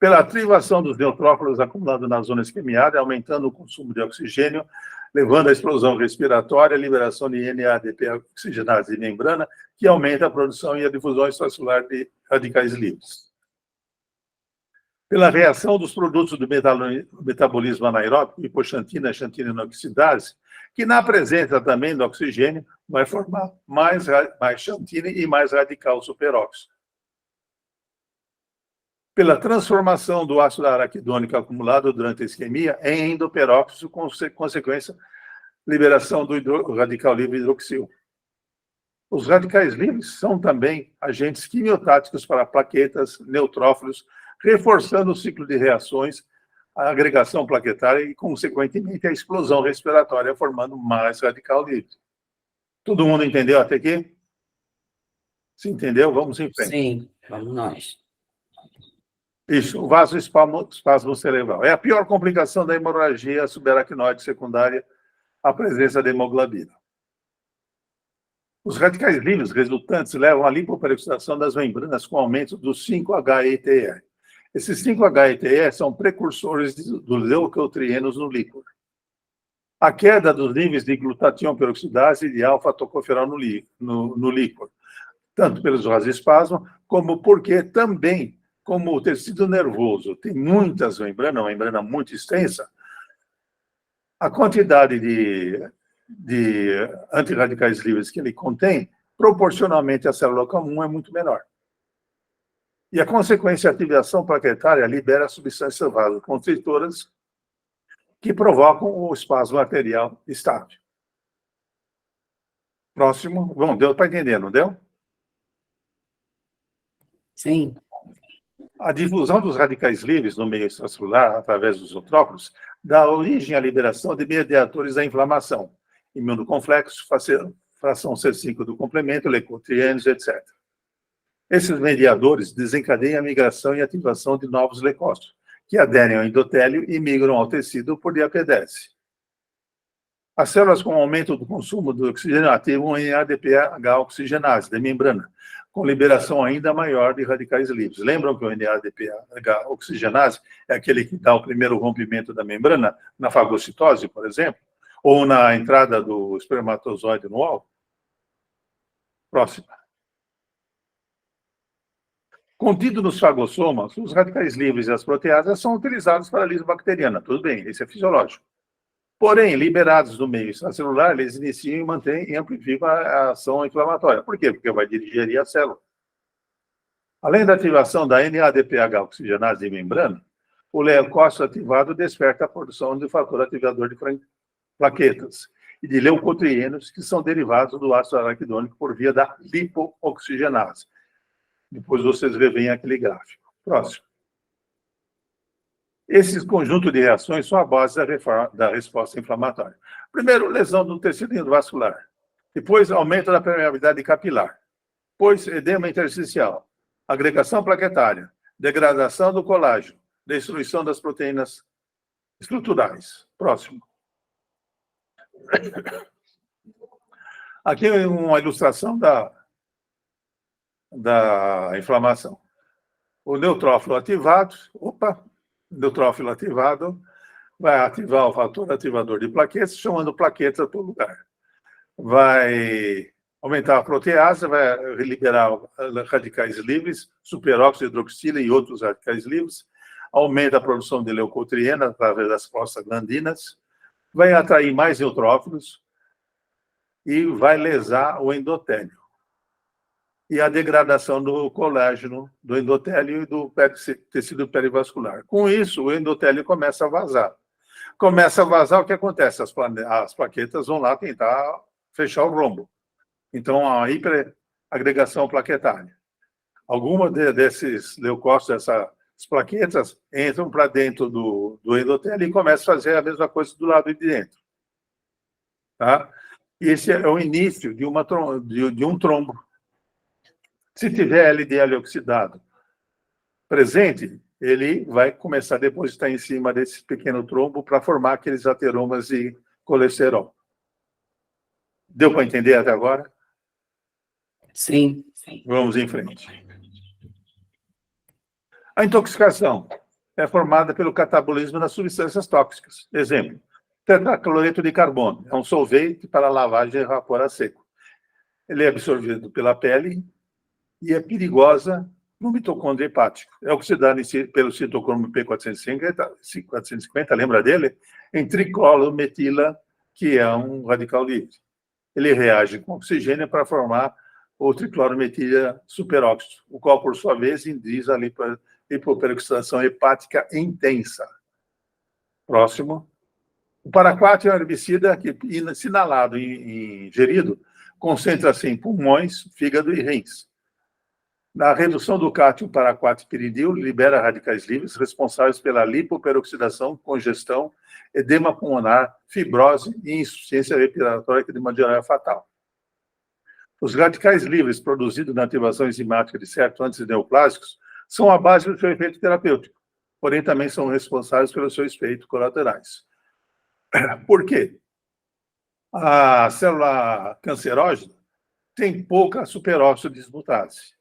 pela ativação dos neutrófilos acumulados na zona isquemiada, aumentando o consumo de oxigênio, levando à explosão respiratória, a liberação de NADP oxigenase de membrana, que aumenta a produção e a difusão extracelular de radicais livres. Pela reação dos produtos do metabolismo anaeróbico, hipoxantina, xantina inoxidase, que na presença também do oxigênio vai formar mais xantina e mais radical superóxido. Pela transformação do ácido araquidônico acumulado durante a isquemia em endoperóxido, com consequência, liberação do radical livre hidroxil. Os radicais livres são também agentes quimiotáticos para plaquetas, neutrófilos, reforçando o ciclo de reações, a agregação plaquetária e, consequentemente, a explosão respiratória, formando mais radical livre. Todo mundo entendeu até aqui? Se entendeu, vamos em frente. Sim, vamos nós. Isso, o vasoespasmo cerebral. É a pior complicação da hemorragia subaracnoide secundária, a presença de hemoglobina. Os radicais livres resultantes levam à lipoperoxidação das membranas com aumento dos 5-HTE. Esses 5-HTE são precursores dos leucotrienos no líquor. A queda dos níveis de glutatión peroxidase e de alfa-tocoferol no líquor, tanto pelos vasoespasmos, como porque também, como o tecido nervoso tem muitas membranas, uma membrana muito extensa, a quantidade de antirradicais livres que ele contém, proporcionalmente à célula comum, é muito menor. E a consequência, a ativação plaquetária libera substâncias vasoconstritoras que provocam o espasmo arterial estável. Próximo. Bom, deu para entender, não deu? Sim. A difusão dos radicais livres no meio extracelular, através dos neutrófilos, dá origem à liberação de mediadores da inflamação, imunocomplexos, fração C5 do complemento, leucotrienos, etc. Esses mediadores desencadeiam a migração e ativação de novos leucócitos, que aderem ao endotélio e migram ao tecido por diapedese. As células com aumento do consumo do oxigênio ativam em NADPH oxigenase de membrana, com liberação ainda maior de radicais livres. Lembram que o NADPH oxigenase é aquele que dá o primeiro rompimento da membrana, na fagocitose, por exemplo? ou na entrada do espermatozoide no óvulo. Próxima. Contido nos fagossomas, os radicais livres e as proteasas são utilizados para a liso bacteriana. Tudo bem, esse é fisiológico. Porém, liberados do meio extracelular, eles iniciam e mantêm e amplificam a ação inflamatória. Por quê? Porque vai digerir a célula. Além da ativação da NADPH oxigenase de membrana, o leucócito ativado desperta a produção de fator ativador de plaquetas e de leucotrienos, que são derivados do ácido araquidônico por via da lipooxigenase. Depois vocês revêem aquele gráfico. Próximo. Esses conjuntos de reações são a base da resposta inflamatória. Primeiro, lesão do tecido endovascular. Depois, aumento da permeabilidade capilar. Depois, edema intersticial. Agregação plaquetária. Degradação do colágeno. Destruição das proteínas estruturais. Próximo. Aqui é uma ilustração da inflamação. O neutrófilo ativado, neutrófilo ativado vai ativar o fator ativador de plaquetas, chamando plaquetas para o lugar. Vai aumentar a protease, vai liberar radicais livres, superóxido de hidroxila e outros radicais livres, aumenta a produção de leucotriena através das prostaglandinas, vai atrair mais neutrófilos e vai lesar o endotélio. E a degradação do colágeno, do endotélio e do tecido perivascular. Com isso, o endotélio começa a vazar. Começa a vazar, o que acontece? As plaquetas vão lá tentar fechar o rombo. Então, a hiperagregação plaquetária. Algumas desses leucócitos, dessas plaquetas, entram para dentro do endotélio e começam a fazer a mesma coisa do lado de dentro. Tá? Esse é o início de um trombo. Se tiver LDL oxidado presente, ele vai começar a depositar em cima desse pequeno trombo para formar aqueles ateromas de colesterol. Deu para entender até agora? Sim. Vamos em frente. A intoxicação é formada pelo catabolismo das substâncias tóxicas. Exemplo, tetracloreto de carbono. É um solvente para lavagem e vapor a seco. Ele é absorvido pela pele e é perigosa no mitocôndrio hepático. É oxidado pelo citocromo P450, lembra dele? Em triclorometila, que é um radical livre. Ele reage com oxigênio para formar o triclorometila superóxido, o qual, por sua vez, induz a lipoperoxidação hepática intensa. Próximo. O paraquat é um herbicida que, se inalado e ingerido, concentra-se em pulmões, fígado e rins. Na redução do cátion paraquat-piridil, libera radicais livres responsáveis pela lipoperoxidação, congestão, edema pulmonar, fibrose e insuficiência respiratória, que de maneira fatal. Os radicais livres produzidos na ativação enzimática de certos antineoplásicos são a base do seu efeito terapêutico, porém também são responsáveis pelos seus efeitos colaterais. Por quê? A célula cancerógena tem pouca superóxido dismutase.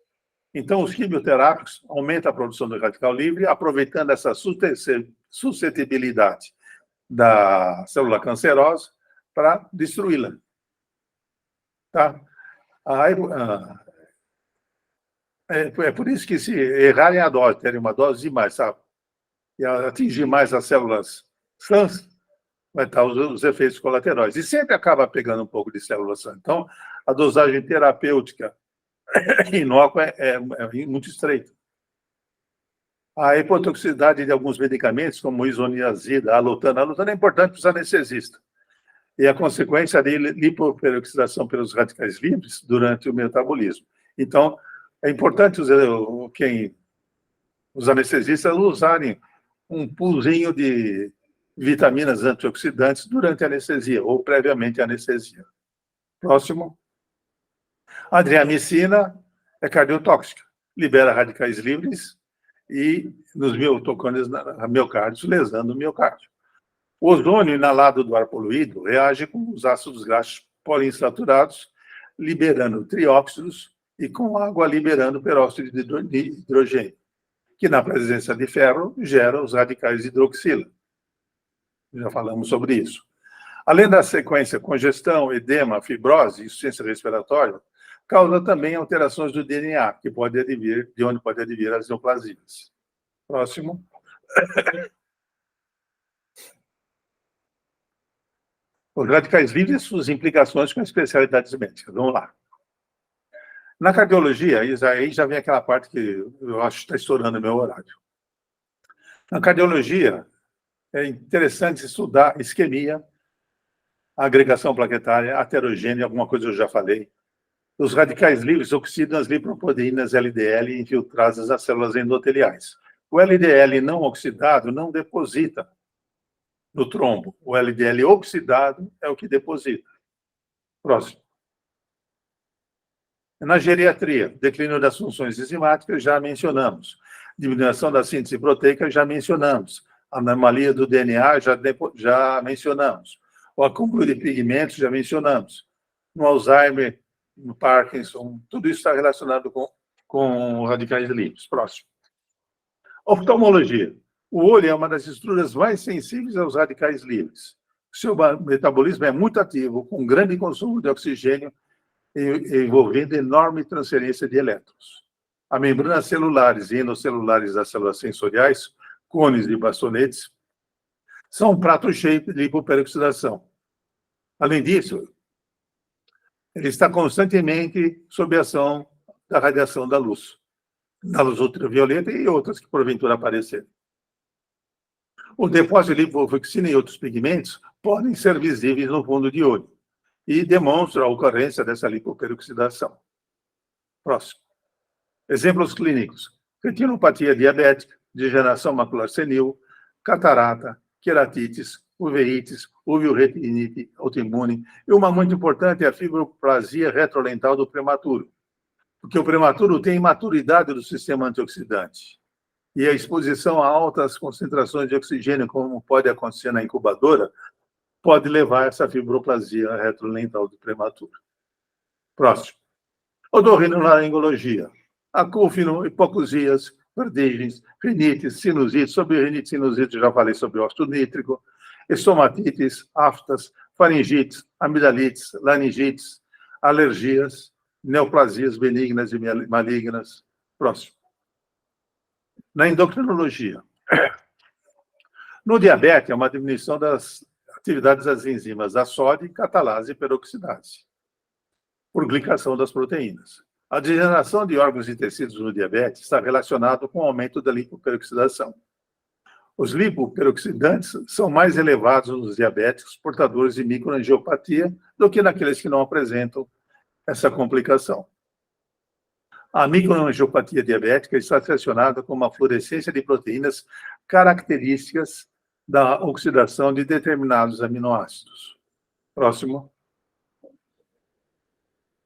Então, os quimioterápicos aumentam a produção do radical livre, aproveitando essa suscetibilidade da célula cancerosa para destruí-la. Tá? É por isso que, se errarem a dose, terem uma dose demais, sabe? E atingir mais as células sãs, vai estar os efeitos colaterais. E sempre acaba pegando um pouco de célula sã. Então, a dosagem terapêutica inócua é muito estreita. A hipotoxicidade de alguns medicamentos, como isoniazida, a alutana é importante para os anestesistas. E a consequência de lipoperoxidação pelos radicais livres durante o metabolismo. Então, é importante os anestesistas usarem um poolzinho de vitaminas antioxidantes durante a anestesia, ou previamente à anestesia. Próximo. A adriamicina é cardiotóxica, libera radicais livres e nos mitocôndrios miocárdios, lesando o miocárdio. O ozônio inalado do ar poluído reage com os ácidos graxos poliinsaturados, liberando trióxidos, e com água liberando peróxido de hidrogênio, que na presença de ferro gera os radicais de hidroxila. Já falamos sobre isso. Além da sequência congestão, edema, fibrose e insuficiência respiratória, causa também alterações do DNA, de onde pode advir as neoplasias. Próximo. Os radicais livres e suas implicações com especialidades médicas. Vamos lá. Na cardiologia, aí já vem aquela parte que eu acho que está estourando o meu horário. Na cardiologia, é interessante estudar isquemia, agregação plaquetária, aterogênea, alguma coisa eu já falei. Os radicais livres oxidam as lipoproteínas LDL infiltradas nas células endoteliais. O LDL não oxidado não deposita no trombo. O LDL oxidado é o que deposita. Próximo. Na geriatria, declínio das funções enzimáticas, já mencionamos. Diminuição da síntese proteica, já mencionamos. Anomalia do DNA, já mencionamos. O acúmulo de pigmentos, já mencionamos. No Alzheimer, no Parkinson, tudo isso está relacionado com radicais livres. Próximo. Oftalmologia. O olho é uma das estruturas mais sensíveis aos radicais livres. Seu metabolismo é muito ativo, com grande consumo de oxigênio, envolvendo enorme transferência de elétrons. As membranas celulares e endocelulares das células sensoriais, cones e bastonetes, são um prato cheio de lipoperoxidação. Além disso, ele está constantemente sob a ação da radiação da luz ultravioleta e outras que porventura aparecerem. O depósito de lipovoxina e outros pigmentos podem ser visíveis no fundo de olho e demonstram a ocorrência dessa lipoperoxidação. Próximo. Exemplos clínicos: retinopatia diabética, degeneração macular senil, catarata, queratites, uveites, uveiroretinite autoimune, e uma muito importante é a fibroplasia retrolental do prematuro, porque o prematuro tem imaturidade do sistema antioxidante. E a exposição a altas concentrações de oxigênio, como pode acontecer na incubadora, pode levar a essa fibroplasia retrolental do prematuro. Próximo. Otorrinolaringologia. Acúfeno, hipocosias, vertigens, rinites, sinusite. Sobre rinite e sinusite, já falei sobre óxido nítrico. Estomatites, aftas, faringites, amidalites, laringites, alergias, neoplasias benignas e malignas. Próximo. Na endocrinologia. No diabetes, é uma diminuição das atividades das enzimas da sódio, catalase e peroxidase, por glicação das proteínas. A degeneração de órgãos e tecidos no diabetes está relacionado com o aumento da lipoperoxidação. Os lipoperoxidantes são mais elevados nos diabéticos portadores de microangiopatia do que naqueles que não apresentam essa complicação. A microangiopatia diabética está relacionada com uma fluorescência de proteínas características da oxidação de determinados aminoácidos. Próximo.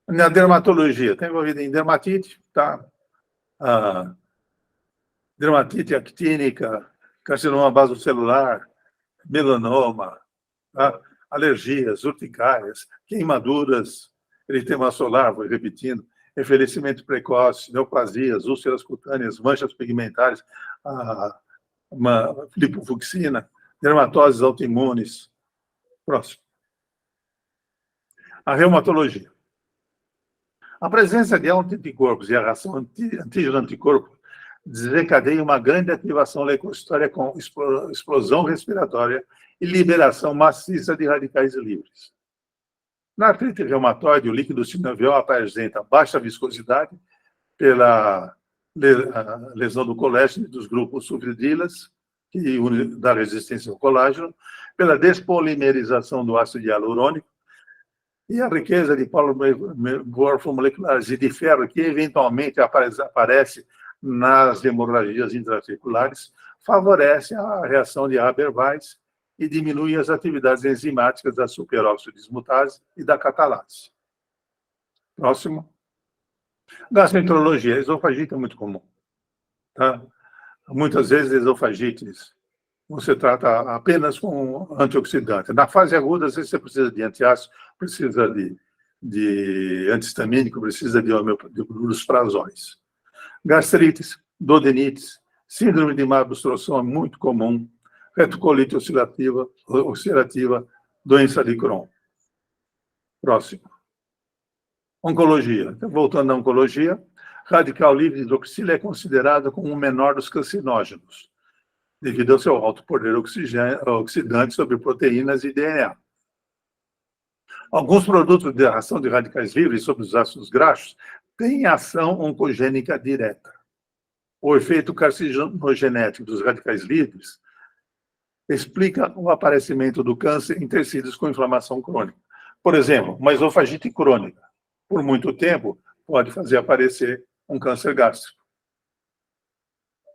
Na dermatologia, está envolvida em dermatite, tá? Dermatite actínica, carcinoma basocelular, melanoma, tá? Alergias, urticárias, queimaduras, eritema solar, vou repetindo, envelhecimento precoce, neoplasias, úlceras cutâneas, manchas pigmentares, uma lipovoxina, dermatoses autoimunes. Próximo. A reumatologia. A presença de anticorpos e a reação antígeno-anticorpo desencadeia uma grande ativação leucocitária com explosão respiratória e liberação maciça de radicais livres. Na artrite reumatoide, o líquido sinovial apresenta baixa viscosidade pela lesão do colágeno dos grupos sulfidilas, que dá resistência ao colágeno, pela despolimerização do ácido hialurônico, e a riqueza de morfomoleculares e de ferro, que eventualmente aparece nas hemorragias intraarticulares, favorece a reação de Haber-Weiss e diminui as atividades enzimáticas da superóxido dismutase e da catalase. Próximo. Gastroenterologia. A esofagite é muito comum. Tá? Muitas vezes, esofagites você trata apenas com antioxidante. Na fase aguda, às vezes você precisa de antiácido, precisa de antihistamínico, precisa de lusprazóis. Gastrites, duodenites, síndrome de má absorção é muito comum, retocolite oxidativa, doença de Crohn. Próximo. Oncologia. Então, voltando à oncologia, radical livre de hidroxila é considerado como o menor dos carcinógenos, devido ao seu alto poder oxidante sobre proteínas e DNA. Alguns produtos de ação de radicais livres sobre os ácidos graxos têm ação oncogênica direta. O efeito carcinogenético dos radicais livres explica o aparecimento do câncer em tecidos com inflamação crônica. Por exemplo, uma esofagite crônica, por muito tempo, pode fazer aparecer um câncer gástrico.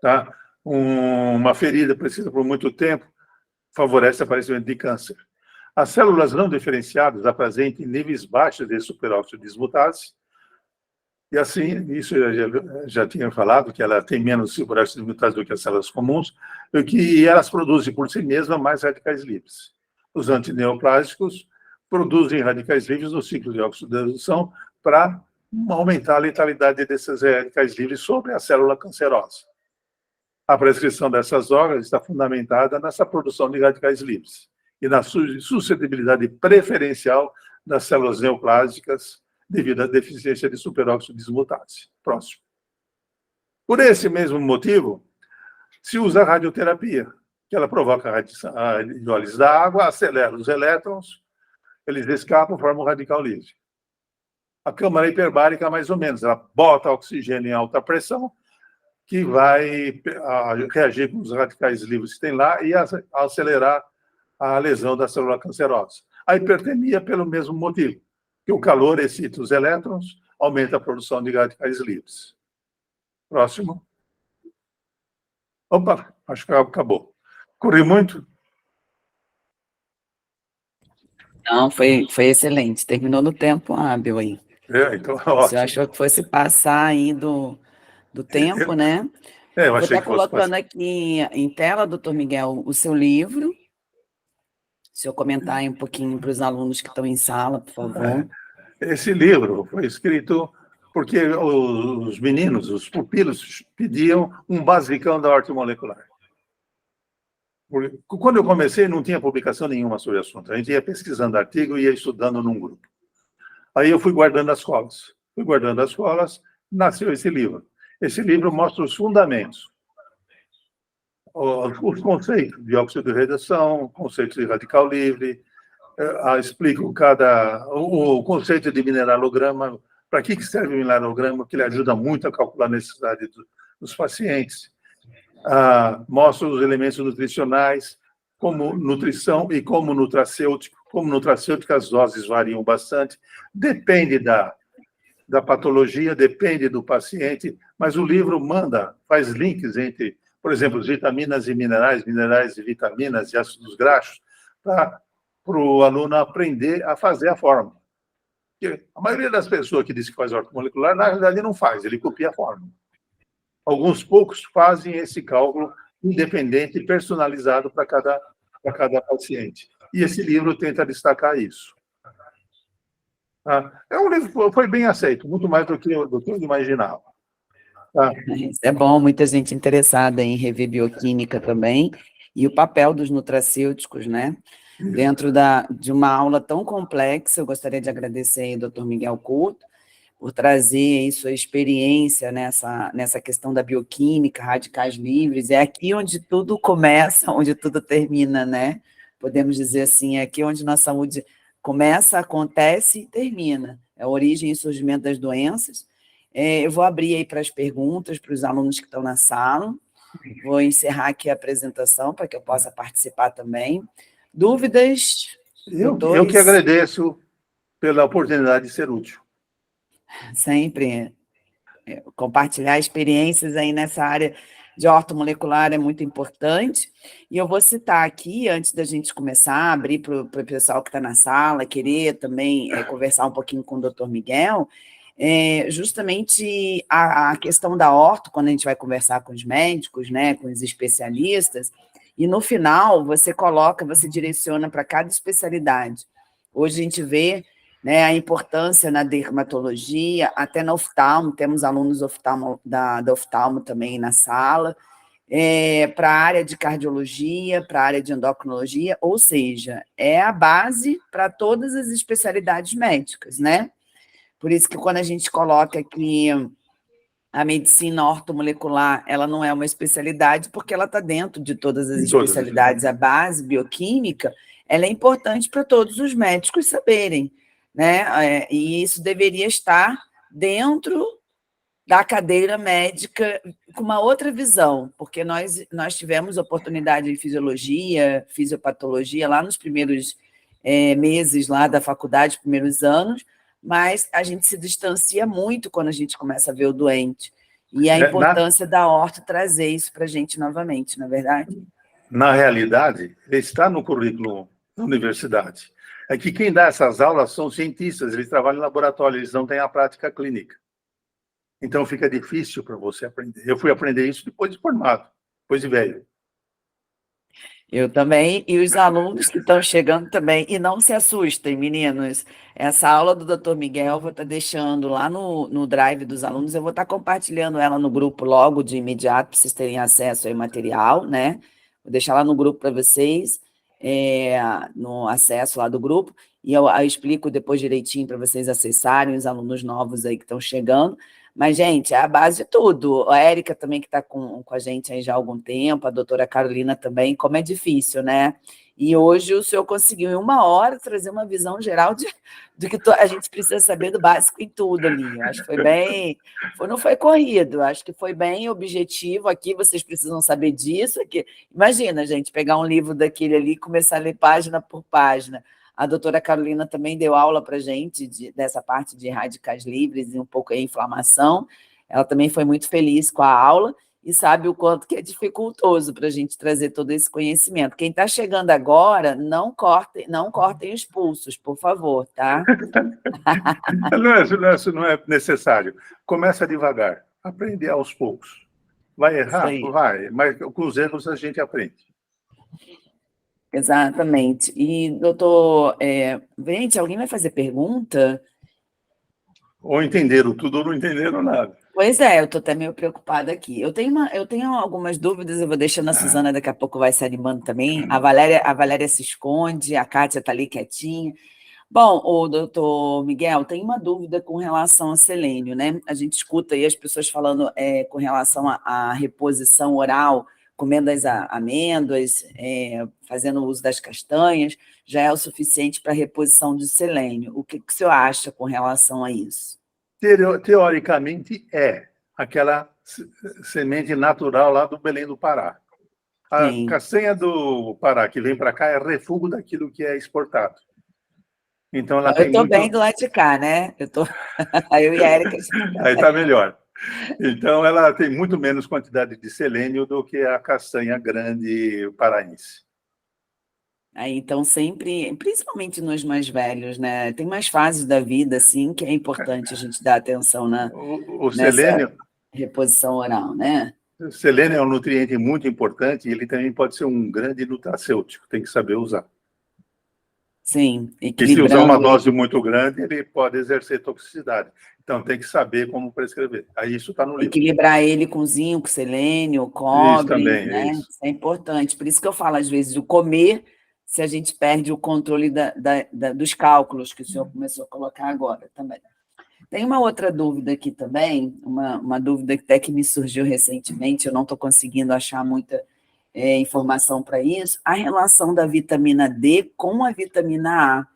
Tá? Uma ferida precisa por muito tempo, favorece o aparecimento de câncer. As células não diferenciadas apresentam níveis baixos de superóxido de dismutase, e assim, isso eu já tinha falado, que ela tem menos superóxido de dismutase do que as células comuns, e elas produzem por si mesmas mais radicais livres. Os antineoplásicos produzem radicais livres no ciclo de oxidação para aumentar a letalidade desses radicais livres sobre a célula cancerosa. A prescrição dessas drogas está fundamentada nessa produção de radicais livres e na suscetibilidade preferencial das células neoplásicas devido à deficiência de superóxido de dismutase. Próximo. Por esse mesmo motivo, se usa a radioterapia, que ela provoca a hidrólise da água, acelera os elétrons, eles escapam, formam um radical livre. A câmara hiperbárica, mais ou menos, ela bota oxigênio em alta pressão, que vai reagir com os radicais livres que tem lá e acelerar a lesão da célula cancerosa. A hipertermia, pelo mesmo motivo, que o calor excita os elétrons, aumenta a produção de radicais livres. Próximo. Opa, acho que acabou. Corri muito? Não, foi excelente. Terminou no tempo hábil aí. Então, Você ótimo. achou que fosse passar aí do tempo, né? Eu Vou achei estar que fosse colocando passar. aqui em tela, doutor Miguel, o seu livro. Se eu comentar aí um pouquinho para os alunos que estão em sala, por favor. Esse livro foi escrito porque os meninos, os pupilos, pediam um basicão da ortomolecular. Quando eu comecei, não tinha publicação nenhuma sobre o assunto. A gente ia pesquisando artigo e ia estudando num grupo. Aí eu fui guardando as colas. Nasceu esse livro. Esse livro mostra os fundamentos. Os conceitos de óxido de redução, conceitos de radical livre, explico o conceito de mineralograma, para que serve o mineralograma, porque ele ajuda muito a calcular a necessidade dos pacientes. Mostra os elementos nutricionais, como nutrição e como nutracêutico. Como nutracêutico, as doses variam bastante, depende da patologia, depende do paciente, mas o livro faz links entre, por exemplo, vitaminas e minerais e vitaminas e ácidos graxos, para o aluno aprender a fazer a fórmula. Porque a maioria das pessoas que diz que faz ortomolecular, na realidade, não faz, ele copia a fórmula. Alguns poucos fazem esse cálculo independente e personalizado para cada paciente. E esse livro tenta destacar isso. É um livro que foi bem aceito, muito mais do que eu imaginava. Isso é bom, muita gente interessada em rever bioquímica também, e o papel dos nutracêuticos, né? Dentro de uma aula tão complexa, eu gostaria de agradecer aí ao doutor Miguel Couto por trazer aí sua experiência nessa questão da bioquímica, radicais livres. É aqui onde tudo começa, onde tudo termina, né? Podemos dizer assim, é aqui onde nossa saúde começa, acontece e termina. É a origem e surgimento das doenças. Eu vou abrir aí para as perguntas, para os alunos que estão na sala. Vou encerrar aqui a apresentação para que eu possa participar também. Dúvidas? Eu que agradeço pela oportunidade de ser útil. Sempre. Compartilhar experiências aí nessa área de ortomolecular é muito importante. E eu vou citar aqui, antes da gente começar, abrir para o pessoal que está na sala, querer também conversar um pouquinho com o doutor Miguel, justamente a questão da orto, quando a gente vai conversar com os médicos, né, com os especialistas, e no final você direciona para cada especialidade. Hoje a gente vê, né, a importância na dermatologia, até na oftalmo, temos alunos da oftalmo também na sala, para a área de cardiologia, para a área de endocrinologia, ou seja, é a base para todas as especialidades médicas, né? Por isso que quando a gente coloca que a medicina ortomolecular, ela não é uma especialidade, porque ela está dentro de todas as especialidades, a base bioquímica, ela é importante para todos os médicos saberem, né? E isso deveria estar dentro da cadeira médica com uma outra visão, porque nós tivemos oportunidade em fisiologia, fisiopatologia, lá nos primeiros meses lá da faculdade, primeiros anos, mas a gente se distancia muito quando a gente começa a ver o doente. E a importância da orto trazer isso para a gente novamente, não é verdade? Na realidade, está no currículo da universidade. É que quem dá essas aulas são cientistas, eles trabalham em laboratório, eles não têm a prática clínica. Então, fica difícil para você aprender. Eu fui aprender isso depois de formado, depois de velho. Eu também, e os alunos que estão chegando também. E não se assustem, meninos. Essa aula do Dr. Miguel eu vou estar deixando lá no drive dos alunos. Eu vou estar compartilhando ela no grupo logo de imediato, para vocês terem acesso ao material, né? Vou deixar lá no grupo para vocês, no acesso lá do grupo. E eu explico depois direitinho para vocês acessarem, os alunos novos aí que estão chegando. Mas, gente, é a base de tudo. A Érica também, que está com a gente aí já há algum tempo, a doutora Carolina também, como é difícil, né? E hoje o senhor conseguiu, em 1 hora, trazer uma visão geral do que a gente precisa saber do básico em tudo ali. Eu acho que foi bem... não foi corrido, acho que foi bem objetivo. Aqui vocês precisam saber disso. Aqui. Imagina, gente, pegar um livro daquele ali e começar a ler página por página. A doutora Carolina também deu aula para a gente dessa parte de radicais livres e um pouco de inflamação. Ela também foi muito feliz com a aula e sabe o quanto que é dificultoso para a gente trazer todo esse conhecimento. Quem está chegando agora, não cortem os pulsos, por favor, tá? Não é necessário. Começa devagar, aprende aos poucos. Vai errar? Vai, mas com os erros a gente aprende. Exatamente. E, doutor, gente, alguém vai fazer pergunta? Ou entenderam tudo ou não entenderam nada. Pois é, eu estou até meio preocupada aqui. Eu tenho algumas dúvidas, eu vou deixando a Suzana, daqui a pouco vai se animando também. A Valéria se esconde, a Kátia está ali quietinha. Bom, o doutor Miguel, tem uma dúvida com relação a selênio, né? A gente escuta aí as pessoas falando com relação à reposição oral, comendo as amêndoas, fazendo uso das castanhas, já é o suficiente para reposição de selênio. O que o senhor acha com relação a isso? Teoricamente, é aquela semente natural lá do Belém do Pará. A castanha do Pará que vem para cá é refúgio daquilo que é exportado. Então, ela tem estou bem do lado de cá, né? Eu e a Érica... Aí está melhor. Então, ela tem muito menos quantidade de selênio do que a castanha grande paraense. Aí, então, sempre, principalmente nos mais velhos, né? Tem mais fases da vida, assim, que é importante a gente dar atenção selênio, reposição oral, né? O selênio é um nutriente muito importante e ele também pode ser um grande nutracêutico, tem que saber usar. Sim, equilibrando. E se usar uma dose muito grande, ele pode exercer toxicidade. Então, tem que saber como prescrever. Aí isso está no livro. Equilibrar ele com zinco, selênio, cobre, isso também, né? Isso é importante. Por isso que eu falo, às vezes, o comer, se a gente perde o controle dos cálculos que o senhor começou a colocar agora também. Tem uma outra dúvida aqui também, uma dúvida até que me surgiu recentemente, eu não estou conseguindo achar muita informação para isso, a relação da vitamina D com a vitamina A.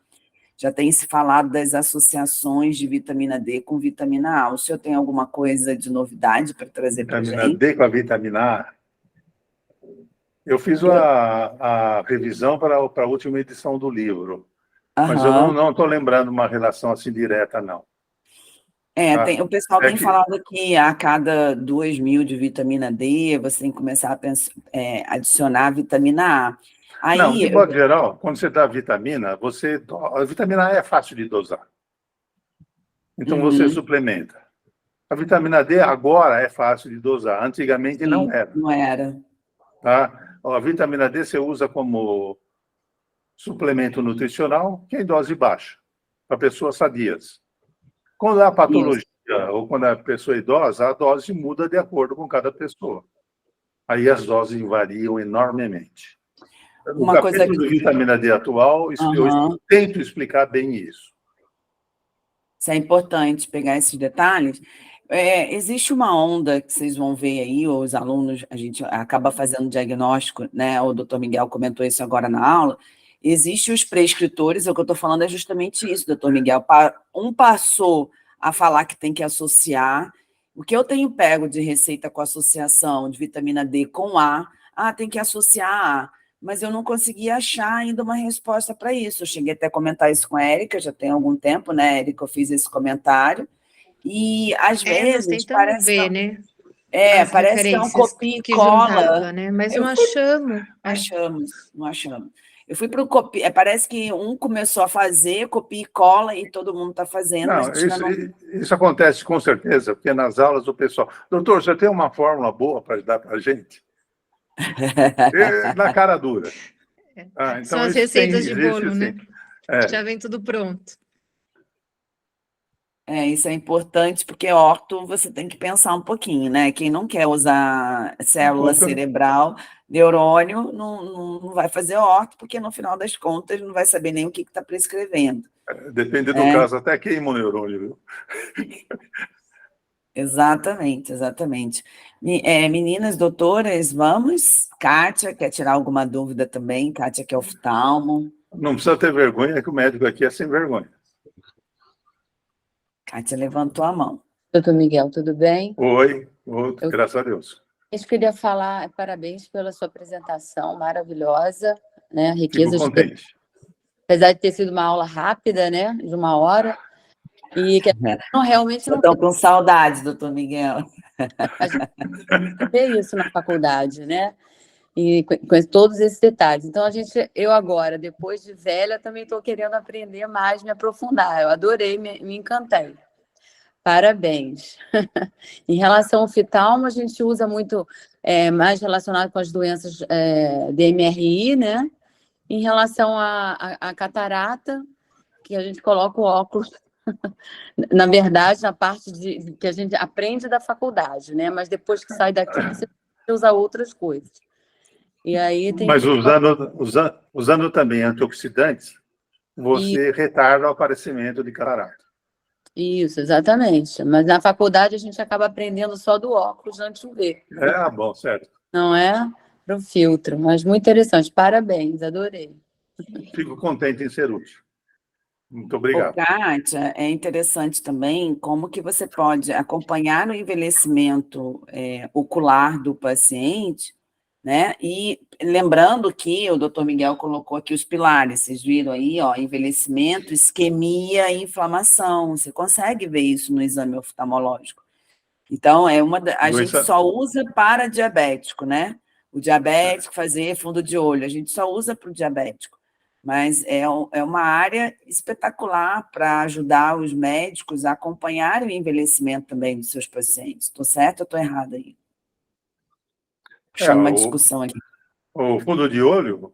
Já tem se falado das associações de vitamina D com vitamina A. O senhor tem alguma coisa de novidade para trazer para a gente? Vitamina D com a vitamina A? Eu fiz a revisão para a última edição do livro, mas eu não estou lembrando uma relação assim direta, não. O pessoal tem falado que a cada 2.000 de vitamina D, você tem que começar a adicionar vitamina A. Aí, não, de modo geral, quando você dá vitamina, a vitamina A é fácil de dosar. Então, você suplementa. A vitamina D agora é fácil de dosar. Antigamente não era. Não era. Tá? A vitamina D você usa como suplemento nutricional, que é em dose baixa, para pessoas sadias. Quando há patologia ou quando a pessoa é idosa, a dose muda de acordo com cada pessoa. aí as doses variam enormemente. No Uma coisa capítulo de vitamina D atual, eu tento explicar bem isso. Isso é importante pegar esses detalhes. Existe uma onda que vocês vão ver aí, os alunos, a gente acaba fazendo diagnóstico, né? O doutor Miguel comentou isso agora na aula. Existem os prescritores, o que eu estou falando é justamente isso, doutor Miguel. Um passou a falar que tem que associar. O que eu tenho pego de receita com associação de vitamina D com A, tem que associar A. Mas eu não consegui achar ainda uma resposta para isso. Eu cheguei até a comentar isso com a Érica, já tem algum tempo, né, Érica? Eu fiz esse comentário. E, às Nós vezes, tentamos ver, né? As parece que é um referências copia e que cola. juntava, né? Mas não achamos. Não achamos. Eu fui para o copia, parece que um começou a fazer, copia e cola, e todo mundo está fazendo. Não, mas isso acontece com certeza, porque nas aulas o pessoal... Doutor, você tem uma fórmula boa para dar para a gente? Na cara dura. Então são as receitas de bolo, né? Já vem tudo pronto. Isso é importante, porque orto você tem que pensar um pouquinho, né? Quem não quer usar célula cerebral, neurônio, não vai fazer orto, porque no final das contas não vai saber nem o que está prescrevendo. Depende do caso, até queima o neurônio, viu? Exatamente. Meninas, doutoras, vamos? Kátia, quer tirar alguma dúvida também? Kátia, que é oftalmo. Não precisa ter vergonha, que o médico aqui é sem vergonha. Kátia levantou a mão. Doutor Miguel, tudo bem? Oi, graças a Deus. Eu queria falar, parabéns pela sua apresentação maravilhosa, né? Riqueza Fico contente. Apesar de ter sido uma aula rápida, né? De 1 hora. E que realmente não estou com saudade, doutor Miguel. A gente vê isso na faculdade, né? E com todos esses detalhes. Então, eu agora, depois de velha, também estou querendo aprender mais, me aprofundar. Eu adorei, me encantei. Parabéns. Em relação ao oftalmo, a gente usa muito, mais relacionado com as doenças DMRI, né? Em relação à catarata, que a gente coloca o óculos, na verdade, na parte que a gente aprende da faculdade, né? Mas depois que sai daqui, você usa outras coisas. E aí tem... Mas usando também antioxidantes, você retarda o aparecimento de catarata. Isso, exatamente. Mas na faculdade a gente acaba aprendendo só do óculos antes de ver. Bom, certo. Não é? Para o filtro. Mas muito interessante. Parabéns, adorei. Fico contente em ser útil. Muito obrigado. Kátia, é interessante também como que você pode acompanhar o envelhecimento ocular do paciente, né? E lembrando que o doutor Miguel colocou aqui os pilares, vocês viram aí, ó, envelhecimento, isquemia e inflamação. Você consegue ver isso no exame oftalmológico. Então, a gente só usa para diabético, né? O diabético fazer fundo de olho, a gente só usa para o diabético. Mas é uma área espetacular para ajudar os médicos a acompanharem o envelhecimento também dos seus pacientes. Estou certo ou estou errada aí? Puxando uma discussão aqui. O fundo de olho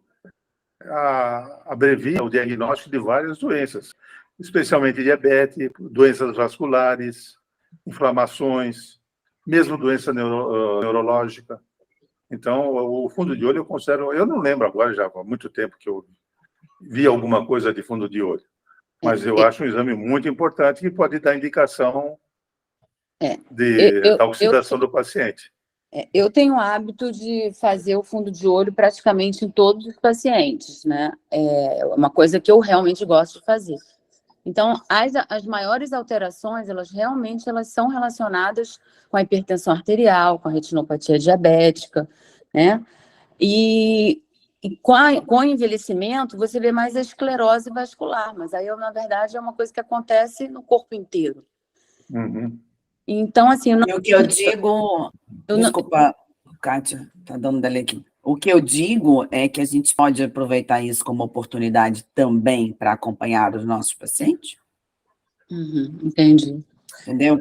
abrevia o diagnóstico de várias doenças, especialmente diabetes, doenças vasculares, inflamações, mesmo doença neurológica. Então, o fundo de olho eu considero... Eu não lembro agora, já há muito tempo que eu vi alguma coisa de fundo de olho, mas eu acho um exame muito importante que pode dar indicação da oxidação do paciente. Eu tenho o hábito de fazer o fundo de olho praticamente em todos os pacientes, né? É uma coisa que eu realmente gosto de fazer. Então, as maiores alterações, elas são relacionadas com a hipertensão arterial, com a retinopatia diabética, né? E com o envelhecimento, você vê mais a esclerose vascular, mas aí, na verdade, é uma coisa que acontece no corpo inteiro. Uhum. Então, assim... o que eu digo... Desculpa, Kátia, está dando dele aqui. O que eu digo é que a gente pode aproveitar isso como oportunidade também para acompanhar os nossos pacientes. Entendi. Entendeu?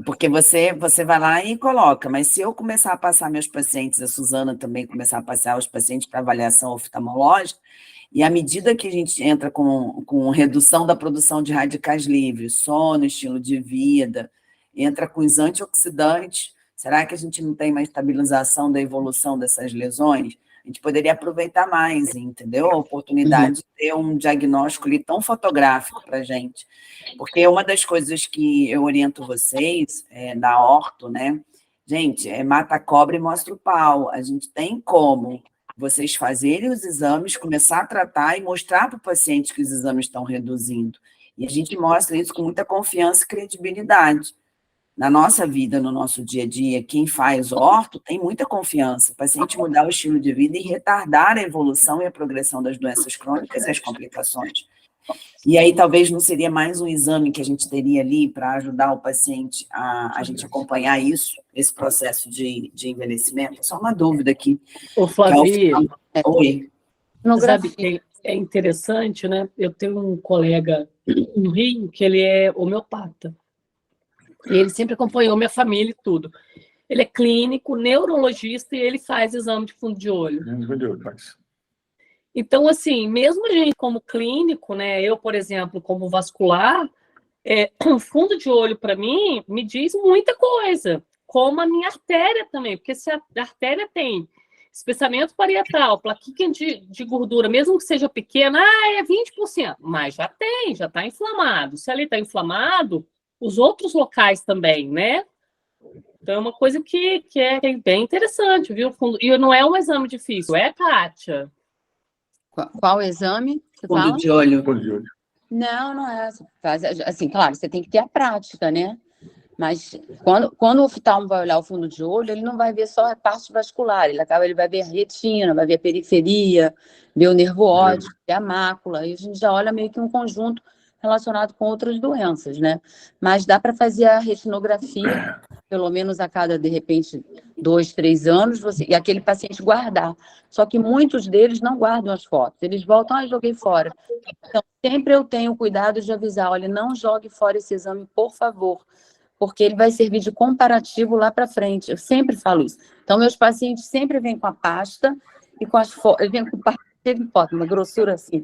Porque você vai lá e coloca, mas se eu começar a passar meus pacientes, a Suzana também começar a passar os pacientes para avaliação oftalmológica, e à medida que a gente entra com redução da produção de radicais livres, sono, estilo de vida, entra com os antioxidantes, Será que a gente não tem uma estabilização da evolução dessas lesões? A gente poderia aproveitar mais, entendeu? A oportunidade de ter um diagnóstico ali tão fotográfico para a gente. Porque uma das coisas que eu oriento vocês, da orto, né? Gente, mata a cobra e mostra o pau. A gente tem como vocês fazerem os exames, começar a tratar e mostrar para o paciente que os exames estão reduzindo. E a gente mostra isso com muita confiança e credibilidade. Na nossa vida, no nosso dia a dia, quem faz orto tem muita confiança. O paciente mudar o estilo de vida e retardar a evolução e a progressão das doenças crônicas e as complicações. E aí, talvez não seria mais um exame que a gente teria ali para ajudar o paciente a gente acompanhar isso, esse processo de envelhecimento? Só uma dúvida aqui. Ô, Flavi, Oi. Sabe, é interessante, né? Eu tenho um colega no Rio que ele é homeopata. E ele sempre acompanhou minha família e tudo. Ele é clínico, neurologista e ele faz exame de fundo de olho. Então, assim, mesmo a gente como clínico, né? Eu, por exemplo, como vascular, o fundo de olho, para mim, me diz muita coisa. Como a minha artéria também, porque se a artéria tem espessamento parietal, plaquinha de gordura, mesmo que seja pequena, é 20%, mas já está inflamado. Se ali está inflamado, os outros locais também, né? Então, é uma coisa que é bem interessante, viu? E não é um exame difícil, Kátia? Qual exame? Fundo de olho. Não é. Assim, claro, você tem que ter a prática, né? Mas quando o oftalmo vai olhar o fundo de olho, ele não vai ver só a parte vascular, ele vai ver a retina, vai ver a periferia, ver o nervo óptico, ver a mácula, e a gente já olha meio que um conjunto relacionado com outras doenças, né? Mas dá para fazer a retinografia, pelo menos a cada, de repente, 2, 3 anos, e aquele paciente guardar. Só que muitos deles não guardam as fotos, eles voltam, joguei fora. Então, sempre eu tenho cuidado de avisar, olha, não jogue fora esse exame, por favor, porque ele vai servir de comparativo lá para frente. Eu sempre falo isso. Então, meus pacientes sempre vêm com a pasta e com as fotos, eles vêm com foto, uma grossura assim.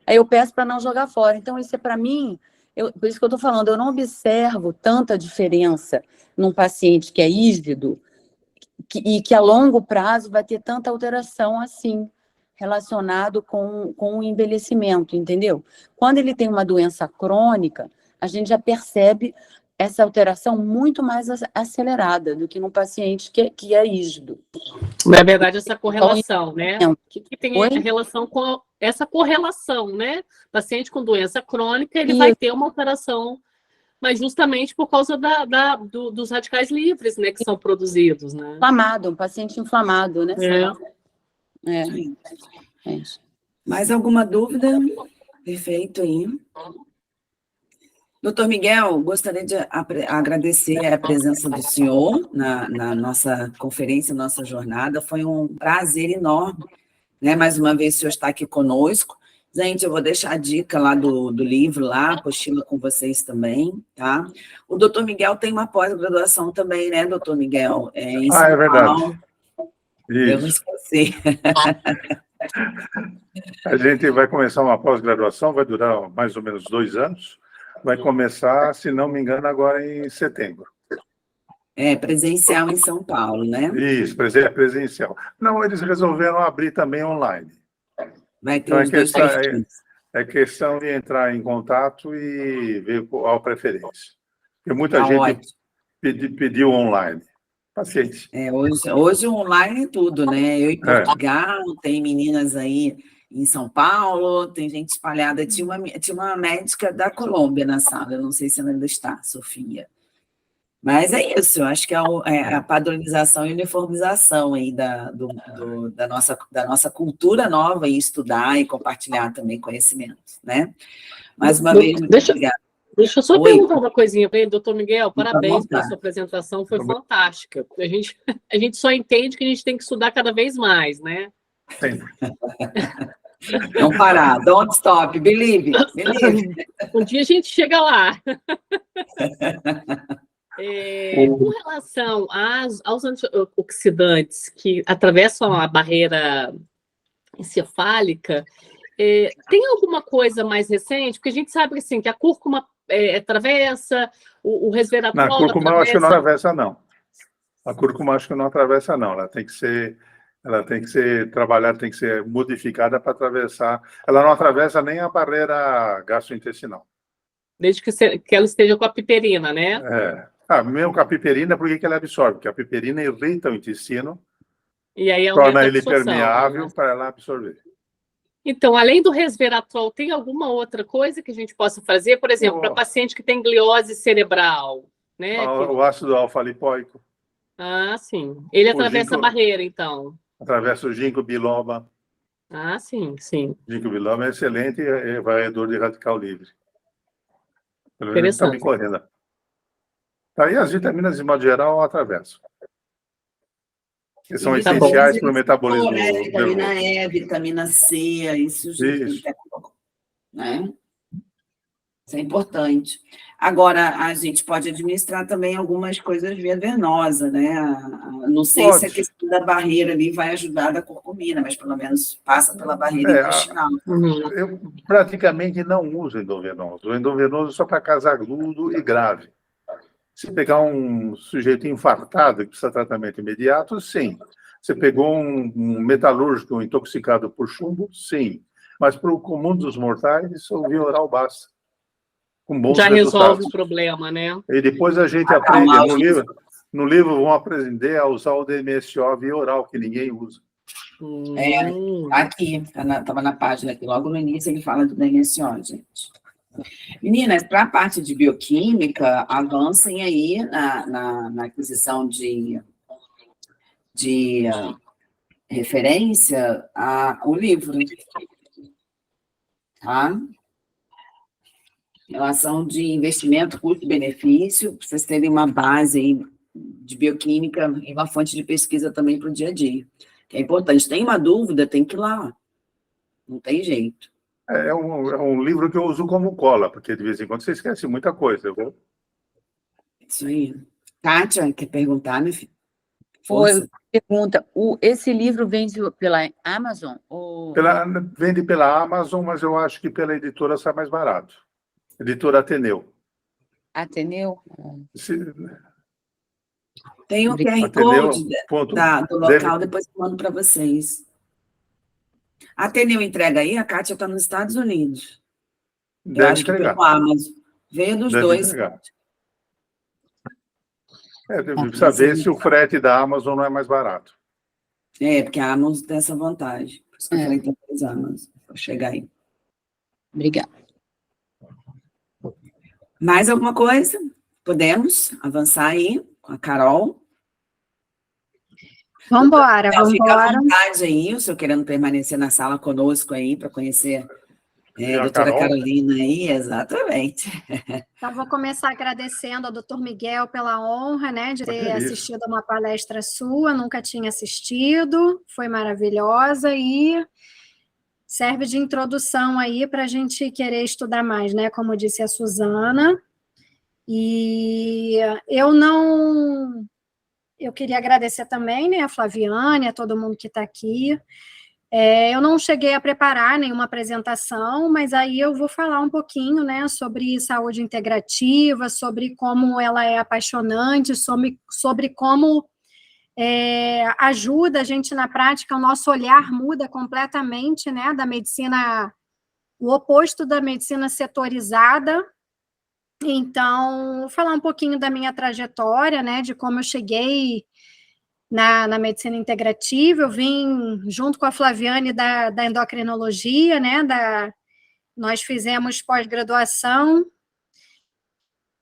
Aí eu peço para não jogar fora. Então, isso é para mim, por isso que eu estou falando, eu não observo tanta diferença num paciente que é ígido e que a longo prazo vai ter tanta alteração assim, relacionado com o envelhecimento, entendeu? Quando ele tem uma doença crônica, a gente já percebe essa alteração muito mais acelerada do que num paciente que é ígido. Na verdade, essa correlação, né? Que tem a relação com essa correlação, né? Paciente com doença crônica, ele vai ter uma alteração, mas justamente por causa dos radicais livres, né? Que são produzidos, né? Inflamado, um paciente inflamado, né? Mais alguma dúvida? Perfeito aí. Doutor Miguel, gostaria de agradecer a presença do senhor na nossa conferência, nossa jornada. Foi um prazer enorme, né? Mais uma vez o senhor está aqui conosco. Gente, eu vou deixar a dica lá do livro, lá, apostila com vocês também, tá? O doutor Miguel tem uma pós-graduação também, né, doutor Miguel? Em São é verdade. Paulo. Eu não esqueci. A gente vai começar uma pós-graduação, vai durar mais ou menos 2 anos. Vai começar, se não me engano, agora em setembro. Presencial em São Paulo, né? Isso, presencial. Não, eles resolveram abrir também online. Vai ter Então, é questão de entrar em contato e ver qual a preferência. Porque muita gente pediu online. Paciente. Hoje online é tudo, né? Eu em Portugal, tem meninas aí em São Paulo, tem gente espalhada. Tinha uma médica da Colômbia na sala, eu não sei se ela ainda está, Sofia. Mas é isso, eu acho que é a padronização e uniformização aí da nossa cultura nova, e estudar e compartilhar também conhecimento, né? Mais uma vez, muito obrigada. Deixa eu só perguntar uma coisinha para ele, doutor Miguel. Parabéns pela sua apresentação, foi fantástica. A gente só entende que a gente tem que estudar cada vez mais, né? Sempre. Não parar, don't stop, believe. Um dia a gente chega lá. Com relação aos antioxidantes que atravessam a barreira encefálica, tem alguma coisa mais recente? Porque a gente sabe assim, que a cúrcuma atravessa, o resveratrol Na cúrcuma eu acho que não atravessa, não. A cúrcuma acho que não atravessa, não. Ela tem que ser trabalhada, tem que ser modificada para atravessar. Ela não atravessa nem a barreira gastrointestinal. Desde que ela esteja com a piperina, né? Mesmo com a piperina, por que ela absorve? Porque a piperina irrita o intestino, e aí torna ele permeável, né, para ela absorver. Então, além do resveratrol, tem alguma outra coisa que a gente possa fazer? Por exemplo, para paciente que tem gliose cerebral, né? O ácido alfa-lipoico. Ah, sim. Ele atravessa a barreira, então. Atravessa o ginkgo biloba. Ah, sim, sim. Ginkgo biloba é excelente e é varredor de radical livre. Interessante. Está me correndo. Tá, e as vitaminas, de modo geral, atravessam. Que são essenciais para o metabolismo. Vitamina E, vitamina C, isso. Né? Isso é importante. Agora, a gente pode administrar também algumas coisas via venosa, né? Não sei se a questão da barreira ali vai ajudar da curcumina, mas pelo menos passa pela barreira intestinal. Eu praticamente não uso endovenoso. O endovenoso é só para caso agudo e grave. Se pegar um sujeito infartado que precisa de tratamento imediato, sim. Você pegou um metalúrgico intoxicado por chumbo, sim. Mas para o comum dos mortais, o via oral basta. Com bons já resultados. Resolve o problema, né? E depois a gente aprende, no livro vão aprender a usar o DMSO via oral, que ninguém usa. Aqui, estava na página aqui, logo no início ele fala do DMSO, gente. Meninas, para a parte de bioquímica, avancem aí na aquisição de referência o livro. Tá? Relação de investimento, custo-benefício, para vocês terem uma base aí de bioquímica e uma fonte de pesquisa também para o dia a dia. Que é importante. Tem uma dúvida, tem que ir lá. Não tem jeito. É um livro que eu uso como cola, porque de vez em quando você esquece muita coisa. Isso aí. Kátia, quer perguntar, meu filho? Pergunta, esse livro vende pela Amazon? Vende pela Amazon, mas eu acho que pela editora sai mais barato. Editora Ateneu. Ateneu? Tem o QR Code do local, depois eu mando para vocês. A Ateneu entrega aí, a Kátia está nos Estados Unidos. Eu acho que pelo Amazon. Veio dos dois. Precisa ver se o frete da Amazon não é mais barato. Porque a Amazon tem essa vantagem. Por isso que eu falei que tem Amazon. Vou chegar aí. Obrigada. Mais alguma coisa? Podemos avançar aí com a Carol? Vamos embora, vamos embora. Fica à vontade aí, o senhor querendo permanecer na sala conosco aí, para conhecer a doutora Carolina aí, exatamente. Então, vou começar agradecendo ao doutor Miguel pela honra, né, de ter assistido a uma palestra sua, nunca tinha assistido, foi maravilhosa e serve de introdução aí para a gente querer estudar mais, né, como disse a Suzana. E eu queria agradecer também, né, a Flaviane, a todo mundo que está aqui. Eu não cheguei a preparar nenhuma apresentação, mas aí eu vou falar um pouquinho, né, sobre saúde integrativa, sobre como ela é apaixonante, sobre como ajuda a gente na prática, o nosso olhar muda completamente, né, da medicina, o oposto da medicina setorizada. Então, vou falar um pouquinho da minha trajetória, né, de como eu cheguei na medicina integrativa. Eu vim junto com a Flaviane da endocrinologia, né, nós fizemos pós-graduação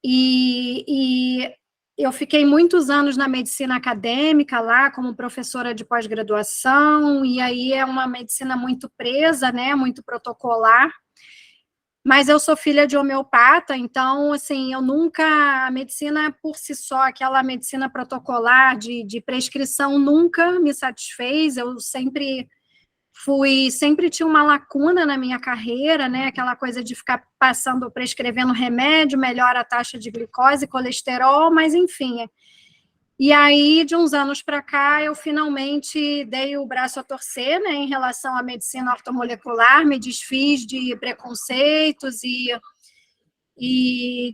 e eu fiquei muitos anos na medicina acadêmica lá, como professora de pós-graduação, e aí é uma medicina muito presa, né, muito protocolar. Mas eu sou filha de homeopata, então, assim, a medicina por si só, aquela medicina protocolar de prescrição nunca me satisfez, eu sempre tinha uma lacuna na minha carreira, né, aquela coisa de ficar prescrevendo remédio, melhora a taxa de glicose, colesterol, mas enfim. E aí, de uns anos para cá, eu finalmente dei o braço a torcer, né, em relação à medicina ortomolecular, me desfiz de preconceitos e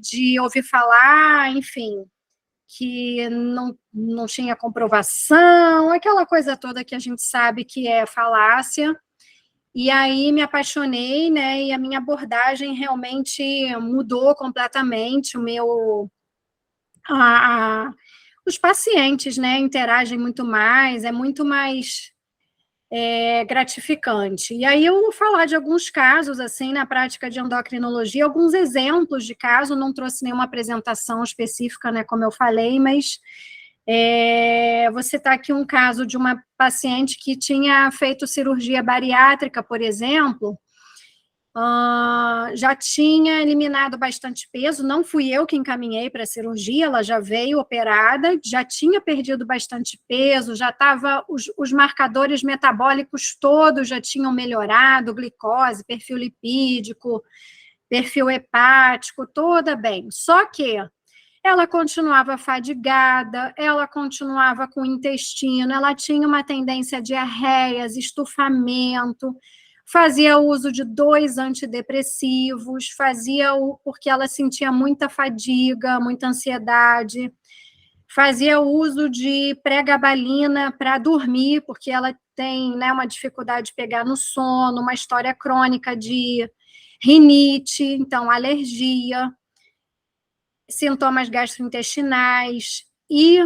de ouvir falar, enfim, que não tinha comprovação, aquela coisa toda que a gente sabe que é falácia. E aí me apaixonei, né? E a minha abordagem realmente mudou completamente. Os pacientes, né, interagem muito mais, é muito mais gratificante. E aí eu vou falar de alguns casos, assim, na prática de endocrinologia, alguns exemplos de caso, não trouxe nenhuma apresentação específica, né, como eu falei, mas você está aqui um caso de uma paciente que tinha feito cirurgia bariátrica, por exemplo, já tinha eliminado bastante peso, não fui eu que encaminhei para a cirurgia, ela já veio operada, já tinha perdido bastante peso, já estava, os marcadores metabólicos todos já tinham melhorado, glicose, perfil lipídico, perfil hepático, toda bem, só que ela continuava fadigada, ela continuava com o intestino, ela tinha uma tendência a diarreias, estufamento, fazia uso de 2 antidepressivos, porque ela sentia muita fadiga, muita ansiedade, fazia uso de pregabalina para dormir, porque ela tem, né, uma dificuldade de pegar no sono, uma história crônica de rinite, então alergia, sintomas gastrointestinais, e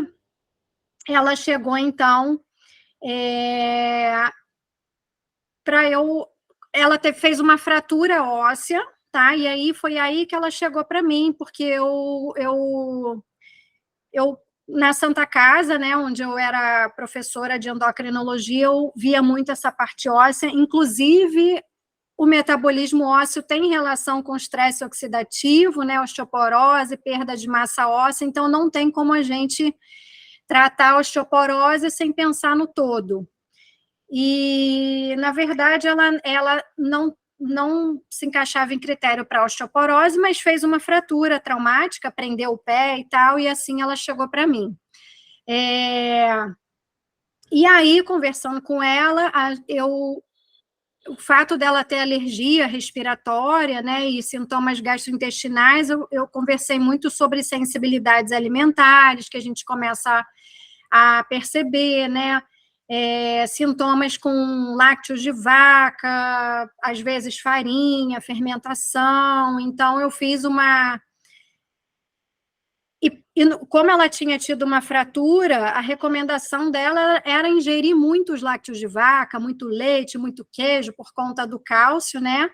ela chegou, então, ela fez uma fratura óssea, tá? E aí foi aí que ela chegou para mim, porque eu na Santa Casa, né, onde eu era professora de endocrinologia, eu via muito essa parte óssea, inclusive o metabolismo ósseo tem relação com estresse oxidativo, né, osteoporose, perda de massa óssea, então não tem como a gente tratar a osteoporose sem pensar no todo. E, na verdade, ela não se encaixava em critério para osteoporose, mas fez uma fratura traumática, prendeu o pé e tal, e assim ela chegou para mim. E aí, conversando com ela, o fato dela ter alergia respiratória, né, e sintomas gastrointestinais, eu conversei muito sobre sensibilidades alimentares, que a gente começa a perceber, né, sintomas com lácteos de vaca, às vezes farinha, fermentação. Então, eu fiz uma... E como ela tinha tido uma fratura, a recomendação dela era ingerir muitos lácteos de vaca, muito leite, muito queijo, por conta do cálcio, né?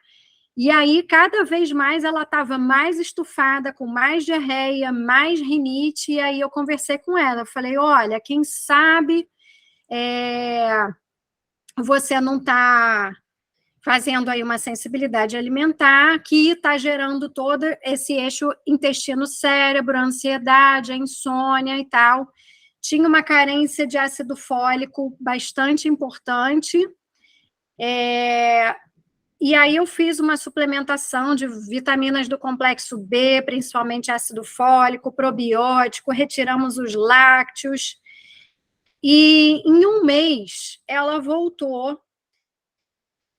E aí, cada vez mais, ela estava mais estufada, com mais diarreia, mais rinite, e aí eu conversei com ela, eu falei, olha, quem sabe você não está fazendo aí uma sensibilidade alimentar que está gerando todo esse eixo intestino-cérebro, a ansiedade, a insônia e tal. Tinha uma carência de ácido fólico bastante importante, e aí eu fiz uma suplementação de vitaminas do complexo B, principalmente ácido fólico, probiótico, retiramos os lácteos, e em um mês ela voltou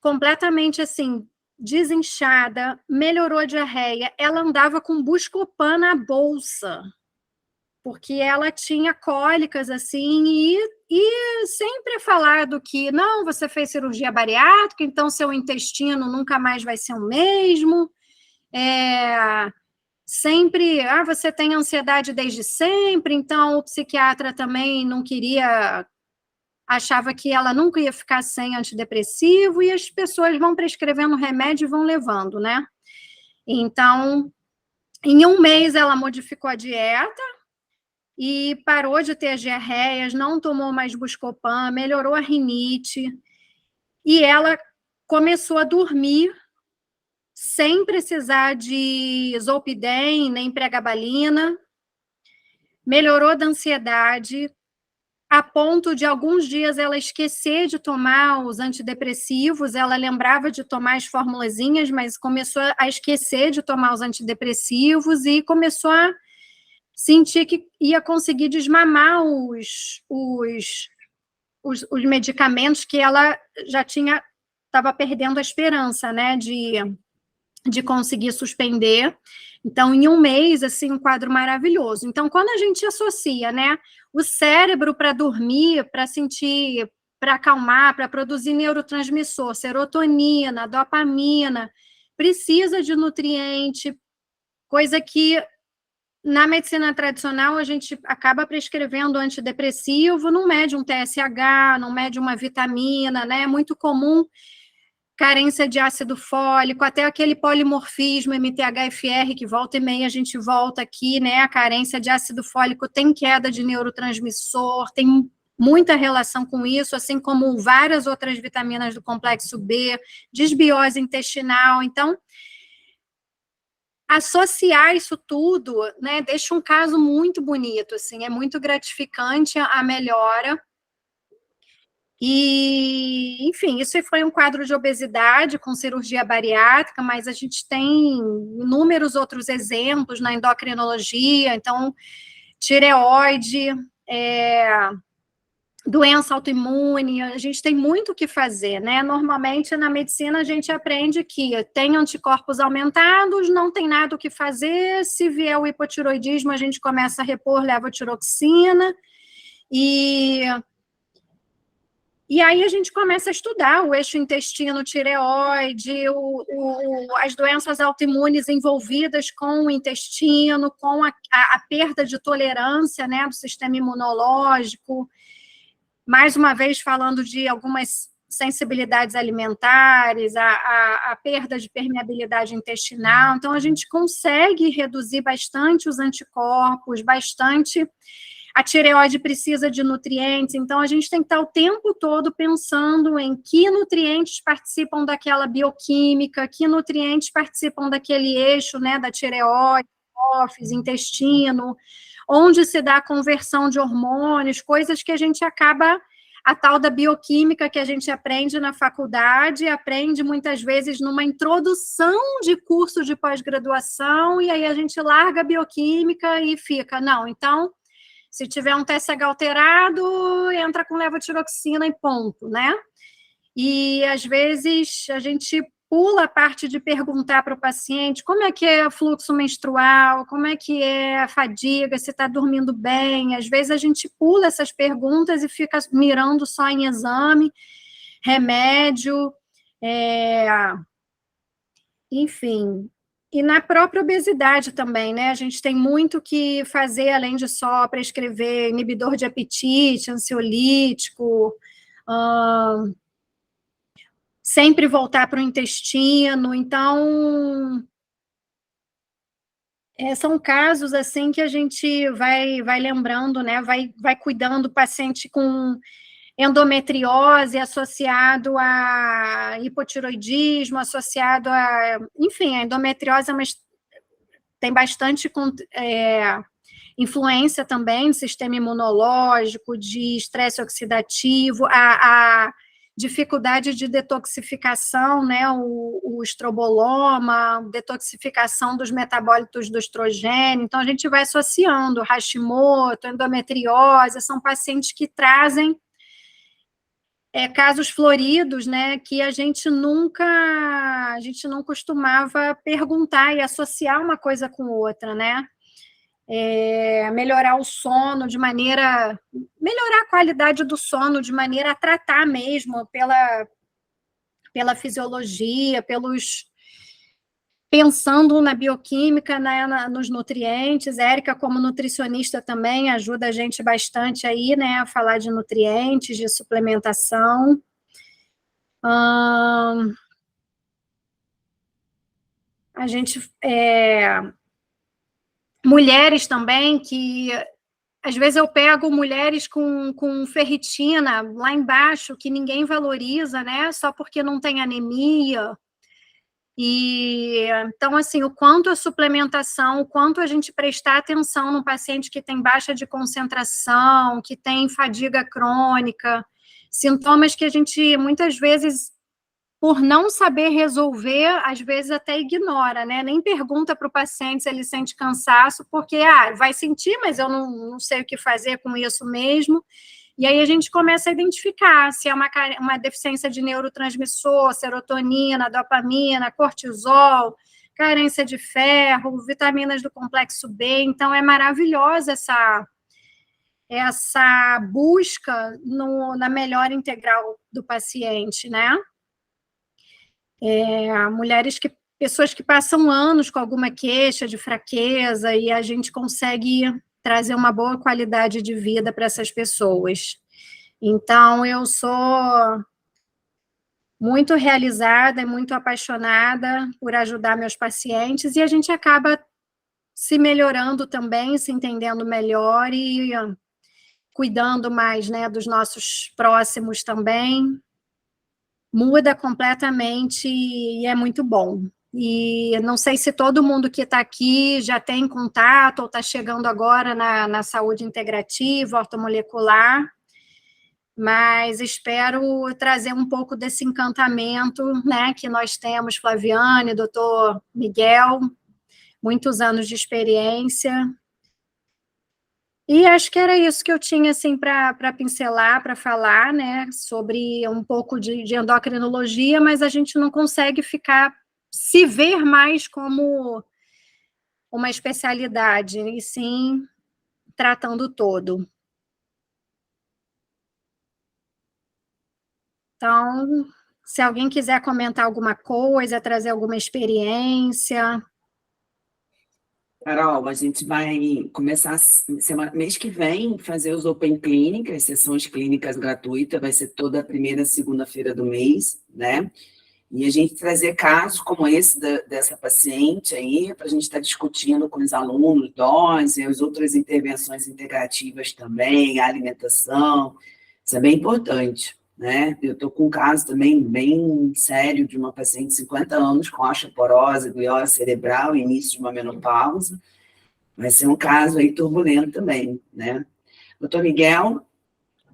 completamente, assim, desinchada, melhorou a diarreia, ela andava com Buscopan na bolsa, porque ela tinha cólicas, assim, e sempre é falado que, não, você fez cirurgia bariátrica, então seu intestino nunca mais vai ser o mesmo, sempre, você tem ansiedade desde sempre, então o psiquiatra também não queria... achava que ela nunca ia ficar sem antidepressivo, e as pessoas vão prescrevendo remédio e vão levando, né? Então, em um mês ela modificou a dieta e parou de ter as diarreias, não tomou mais Buscopan, melhorou a rinite, e ela começou a dormir sem precisar de Zolpidem, nem pregabalina, melhorou da ansiedade, a ponto de alguns dias ela esquecer de tomar os antidepressivos, ela lembrava de tomar as formulazinhas, mas começou a esquecer de tomar os antidepressivos e começou a sentir que ia conseguir desmamar os medicamentos, que ela já estava perdendo a esperança, né, de de conseguir suspender. Então, em um mês, assim, um quadro maravilhoso. Então, quando a gente associa, né, o cérebro para dormir, para sentir, para acalmar, para produzir neurotransmissor, serotonina, dopamina, precisa de nutriente, coisa que na medicina tradicional a gente acaba prescrevendo antidepressivo, não mede um TSH, não mede uma vitamina, né? É muito comum carência de ácido fólico, até aquele polimorfismo MTHFR, que volta e meia a gente volta aqui, né? A carência de ácido fólico tem queda de neurotransmissor, tem muita relação com isso, assim como várias outras vitaminas do complexo B, desbiose intestinal. Então, associar isso tudo, né, deixa um caso muito bonito, assim, é muito gratificante a melhora. E, enfim, isso foi um quadro de obesidade com cirurgia bariátrica, mas a gente tem inúmeros outros exemplos na endocrinologia, então, tireoide, doença autoimune, a gente tem muito o que fazer, né? Normalmente, na medicina, a gente aprende que tem anticorpos aumentados, não tem nada o que fazer, se vier o hipotiroidismo, a gente começa a repor levotiroxina, e aí a gente começa a estudar o eixo intestino-tireoide, as doenças autoimunes envolvidas com o intestino, com a perda de tolerância, né, do sistema imunológico, mais uma vez falando de algumas sensibilidades alimentares, a perda de permeabilidade intestinal. Então, a gente consegue reduzir bastante os anticorpos, bastante. A tireoide precisa de nutrientes, então a gente tem que estar o tempo todo pensando em que nutrientes participam daquela bioquímica, que nutrientes participam daquele eixo, né, da tireoide, hipófise, intestino, onde se dá a conversão de hormônios, coisas que a gente acaba, a tal da bioquímica que a gente aprende na faculdade, aprende muitas vezes numa introdução de curso de pós-graduação, e aí a gente larga a bioquímica e fica, não, então, se tiver um TSH alterado, entra com levotiroxina e ponto, né? E, às vezes, a gente pula a parte de perguntar para o paciente como é que é o fluxo menstrual, como é que é a fadiga, se está dormindo bem. Às vezes a gente pula essas perguntas e fica mirando só em exame, remédio, enfim. E na própria obesidade também, né? A gente tem muito que fazer, além de só prescrever inibidor de apetite, ansiolítico, sempre voltar para o intestino. Então, são casos assim que a gente vai lembrando, né? Vai cuidando do paciente com endometriose associado a hipotiroidismo, associado a... Enfim, a endometriose tem bastante influência também do sistema imunológico, de estresse oxidativo, a dificuldade de detoxificação, né, o estroboloma, detoxificação dos metabólitos do estrogênio. Então, a gente vai associando Hashimoto, endometriose, são pacientes que trazem casos floridos, né, que a gente não costumava perguntar e associar uma coisa com outra, né? Melhorar o sono melhorar a qualidade do sono de maneira a tratar mesmo pela fisiologia, pensando na bioquímica, né, nos nutrientes. A Érica, como nutricionista, também ajuda a gente bastante aí, né, a falar de nutrientes, de suplementação. A gente... mulheres também, que às vezes eu pego mulheres com ferritina lá embaixo, que ninguém valoriza, né, só porque não tem anemia. E então, assim, o quanto a suplementação, o quanto a gente prestar atenção no paciente que tem baixa de concentração, que tem fadiga crônica, sintomas que a gente muitas vezes, por não saber resolver, às vezes até ignora, né? Nem pergunta para o paciente se ele sente cansaço, porque vai sentir, mas eu não sei o que fazer com isso mesmo. E aí a gente começa a identificar se é uma deficiência de neurotransmissor, serotonina, dopamina, cortisol, carência de ferro, vitaminas do complexo B. Então, é maravilhosa essa busca na melhora integral do paciente, né? Pessoas que passam anos com alguma queixa de fraqueza e a gente consegue trazer uma boa qualidade de vida para essas pessoas. Então, eu sou muito realizada e muito apaixonada por ajudar meus pacientes, e a gente acaba se melhorando também, se entendendo melhor e cuidando mais, né, dos nossos próximos também. Muda completamente e é muito bom. E não sei se todo mundo que está aqui já tem contato ou está chegando agora na saúde integrativa, ortomolecular, mas espero trazer um pouco desse encantamento, né, que nós temos, Flaviane, doutor Miguel, muitos anos de experiência. E acho que era isso que eu tinha, assim, para pincelar, para falar, né, sobre um pouco de endocrinologia, mas a gente não consegue se ver mais como uma especialidade, e sim tratando todo. Então, se alguém quiser comentar alguma coisa, trazer alguma experiência... Carol, a gente vai começar mês que vem fazer os Open Clinic, as sessões clínicas gratuitas, vai ser toda a primeira segunda-feira do mês, né? E a gente trazer casos como esse dessa paciente aí, para a gente estar discutindo com os alunos, doses, e as outras intervenções integrativas também, a alimentação, isso é bem importante, né? Eu estou com um caso também bem sério de uma paciente de 50 anos com osteoporose, gliose cerebral, início de uma menopausa. Vai ser um caso aí turbulento também, né? Doutor Miguel,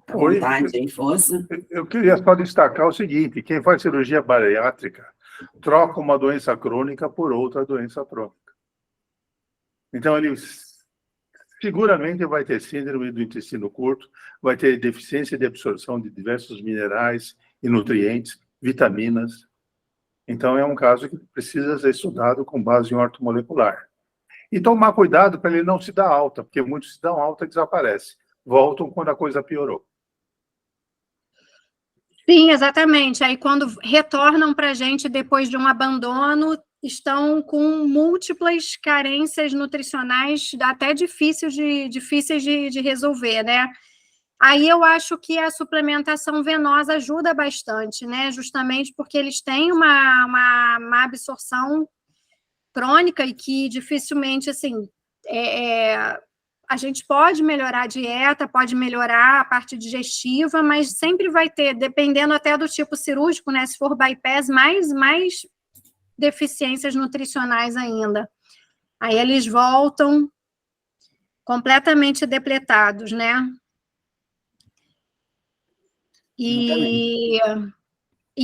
à vontade, em força. Eu queria só destacar o seguinte: quem faz cirurgia bariátrica troca uma doença crônica por outra doença crônica. Então, ele seguramente vai ter síndrome do intestino curto, vai ter deficiência de absorção de diversos minerais e nutrientes, vitaminas. Então, é um caso que precisa ser estudado com base em ortomolecular. E tomar cuidado para ele não se dar alta, porque muitos se dão alta e desaparecem. Voltam quando a coisa piorou. Sim, exatamente. Aí, quando retornam para a gente depois de um abandono, estão com múltiplas carências nutricionais, até difíceis de resolver, né? Aí eu acho que a suplementação venosa ajuda bastante, né? Justamente porque eles têm uma absorção crônica e que dificilmente, assim, a gente pode melhorar a dieta, pode melhorar a parte digestiva, mas sempre vai ter, dependendo até do tipo cirúrgico, né? Se for bypass, mais deficiências nutricionais ainda. Aí eles voltam completamente depletados, né? E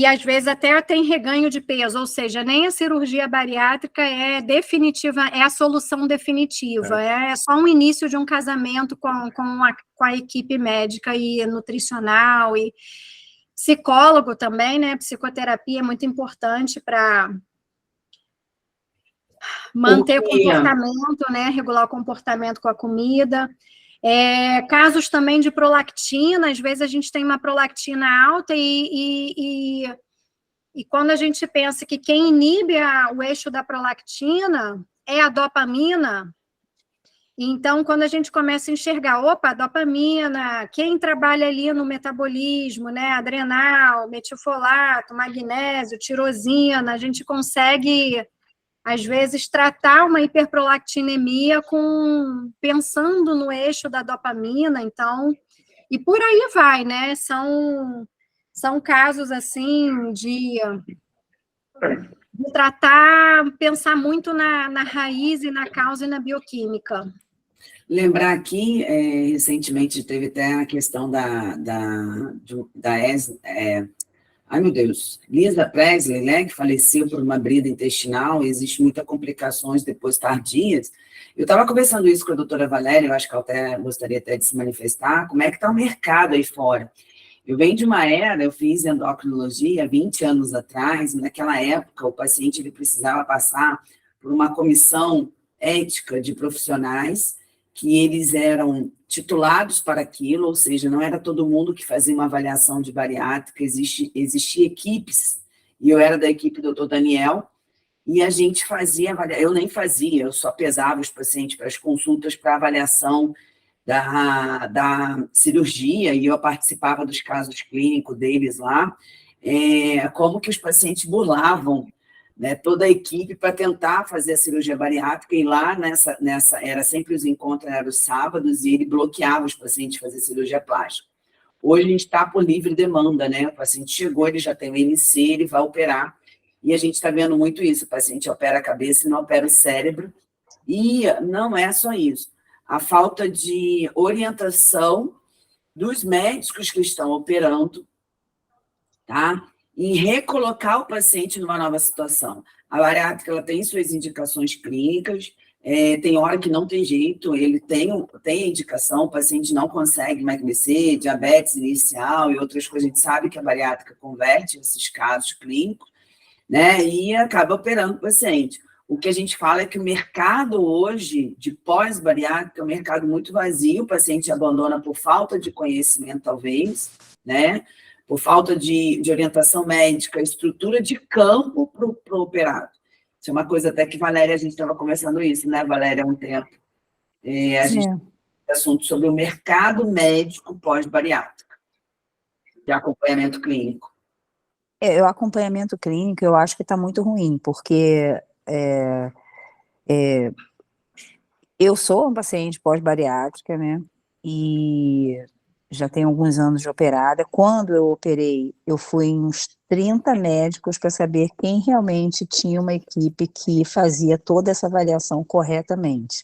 às vezes até tem reganho de peso, ou seja, nem a cirurgia bariátrica é definitiva, é a solução definitiva, é só um início de um casamento com a equipe médica e nutricional e psicólogo também, né? Psicoterapia é muito importante para manter o comportamento, né? Regular o comportamento com a comida. Casos também de prolactina, às vezes a gente tem uma prolactina alta e quando a gente pensa que quem inibe o eixo da prolactina é a dopamina, então quando a gente começa a enxergar, opa, dopamina, quem trabalha ali no metabolismo, né, adrenal, metilfolato, magnésio, tirosina, a gente consegue, às vezes, tratar uma hiperprolactinemia pensando no eixo da dopamina, então, e por aí vai, né? São casos, assim, de tratar, pensar muito na raiz e na causa e na bioquímica. Lembrar aqui, recentemente teve até a questão da ai meu Deus, Lisa Presley, né, que faleceu por uma brida intestinal, existe muitas complicações depois tardias. Eu estava conversando isso com a doutora Valéria, eu acho que ela até gostaria até de se manifestar, como é que está o mercado aí fora. Eu venho de uma era, eu fiz endocrinologia 20 anos atrás, e naquela época o paciente ele precisava passar por uma comissão ética de profissionais, que eles eram titulados para aquilo, ou seja, não era todo mundo que fazia uma avaliação de bariátrica, existia equipes, e eu era da equipe do Dr. Daniel, e a gente fazia, eu nem fazia, eu só pesava os pacientes para as consultas para avaliação da cirurgia, e eu participava dos casos clínicos deles lá, como que os pacientes burlavam, né, toda a equipe para tentar fazer a cirurgia bariátrica, e lá era sempre os encontros, eram os sábados, e ele bloqueava os pacientes de fazer cirurgia plástica. Hoje a gente está por livre demanda, né? O paciente chegou, ele já tem o MC, ele vai operar, e a gente está vendo muito isso, o paciente opera a cabeça e não opera o cérebro, e não é só isso, a falta de orientação dos médicos que estão operando, tá? Em recolocar o paciente numa nova situação. A bariátrica ela tem suas indicações clínicas, tem hora que não tem jeito, ele tem a indicação, o paciente não consegue emagrecer, diabetes inicial e outras coisas, a gente sabe que a bariátrica converte esses casos clínicos, né, e acaba operando o paciente. O que a gente fala é que o mercado hoje, de pós-bariátrica, é um mercado muito vazio, o paciente abandona por falta de conhecimento, talvez, né, por falta de orientação médica, estrutura de campo para o operado. Isso é uma coisa até que, Valéria, a gente estava conversando isso, né, Valéria, há um tempo. A gente tem assunto sobre o mercado médico pós-bariátrica, de acompanhamento clínico. O acompanhamento clínico, eu acho que está muito ruim, porque eu sou uma paciente pós-bariátrica, né, e já tenho alguns anos de operada. Quando eu operei, eu fui em uns 30 médicos para saber quem realmente tinha uma equipe que fazia toda essa avaliação corretamente.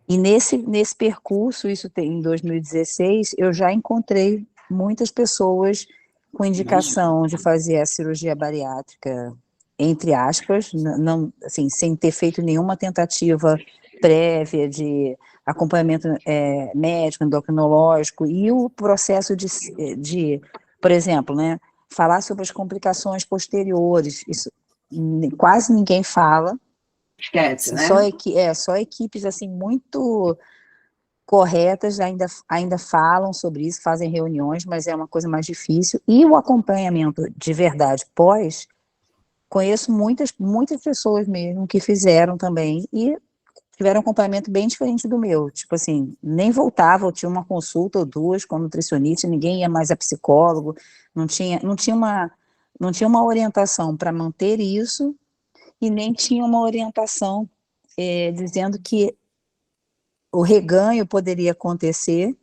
E nesse percurso, isso em 2016, eu já encontrei muitas pessoas com indicação de fazer a cirurgia bariátrica, entre aspas, não, assim, sem ter feito nenhuma tentativa prévia de acompanhamento médico, endocrinológico, e o processo de, por exemplo, né, falar sobre as complicações posteriores, isso quase ninguém fala. Esquece, né? Só equipes assim, muito corretas ainda falam sobre isso, fazem reuniões, mas é uma coisa mais difícil. E o acompanhamento de verdade pós, conheço muitas pessoas mesmo que fizeram também, e tiveram um acompanhamento bem diferente do meu, tipo assim, nem voltava, eu tinha uma consulta ou duas com nutricionista, ninguém ia mais a psicólogo, não tinha uma orientação para manter isso, e nem tinha uma orientação dizendo que o reganho poderia acontecer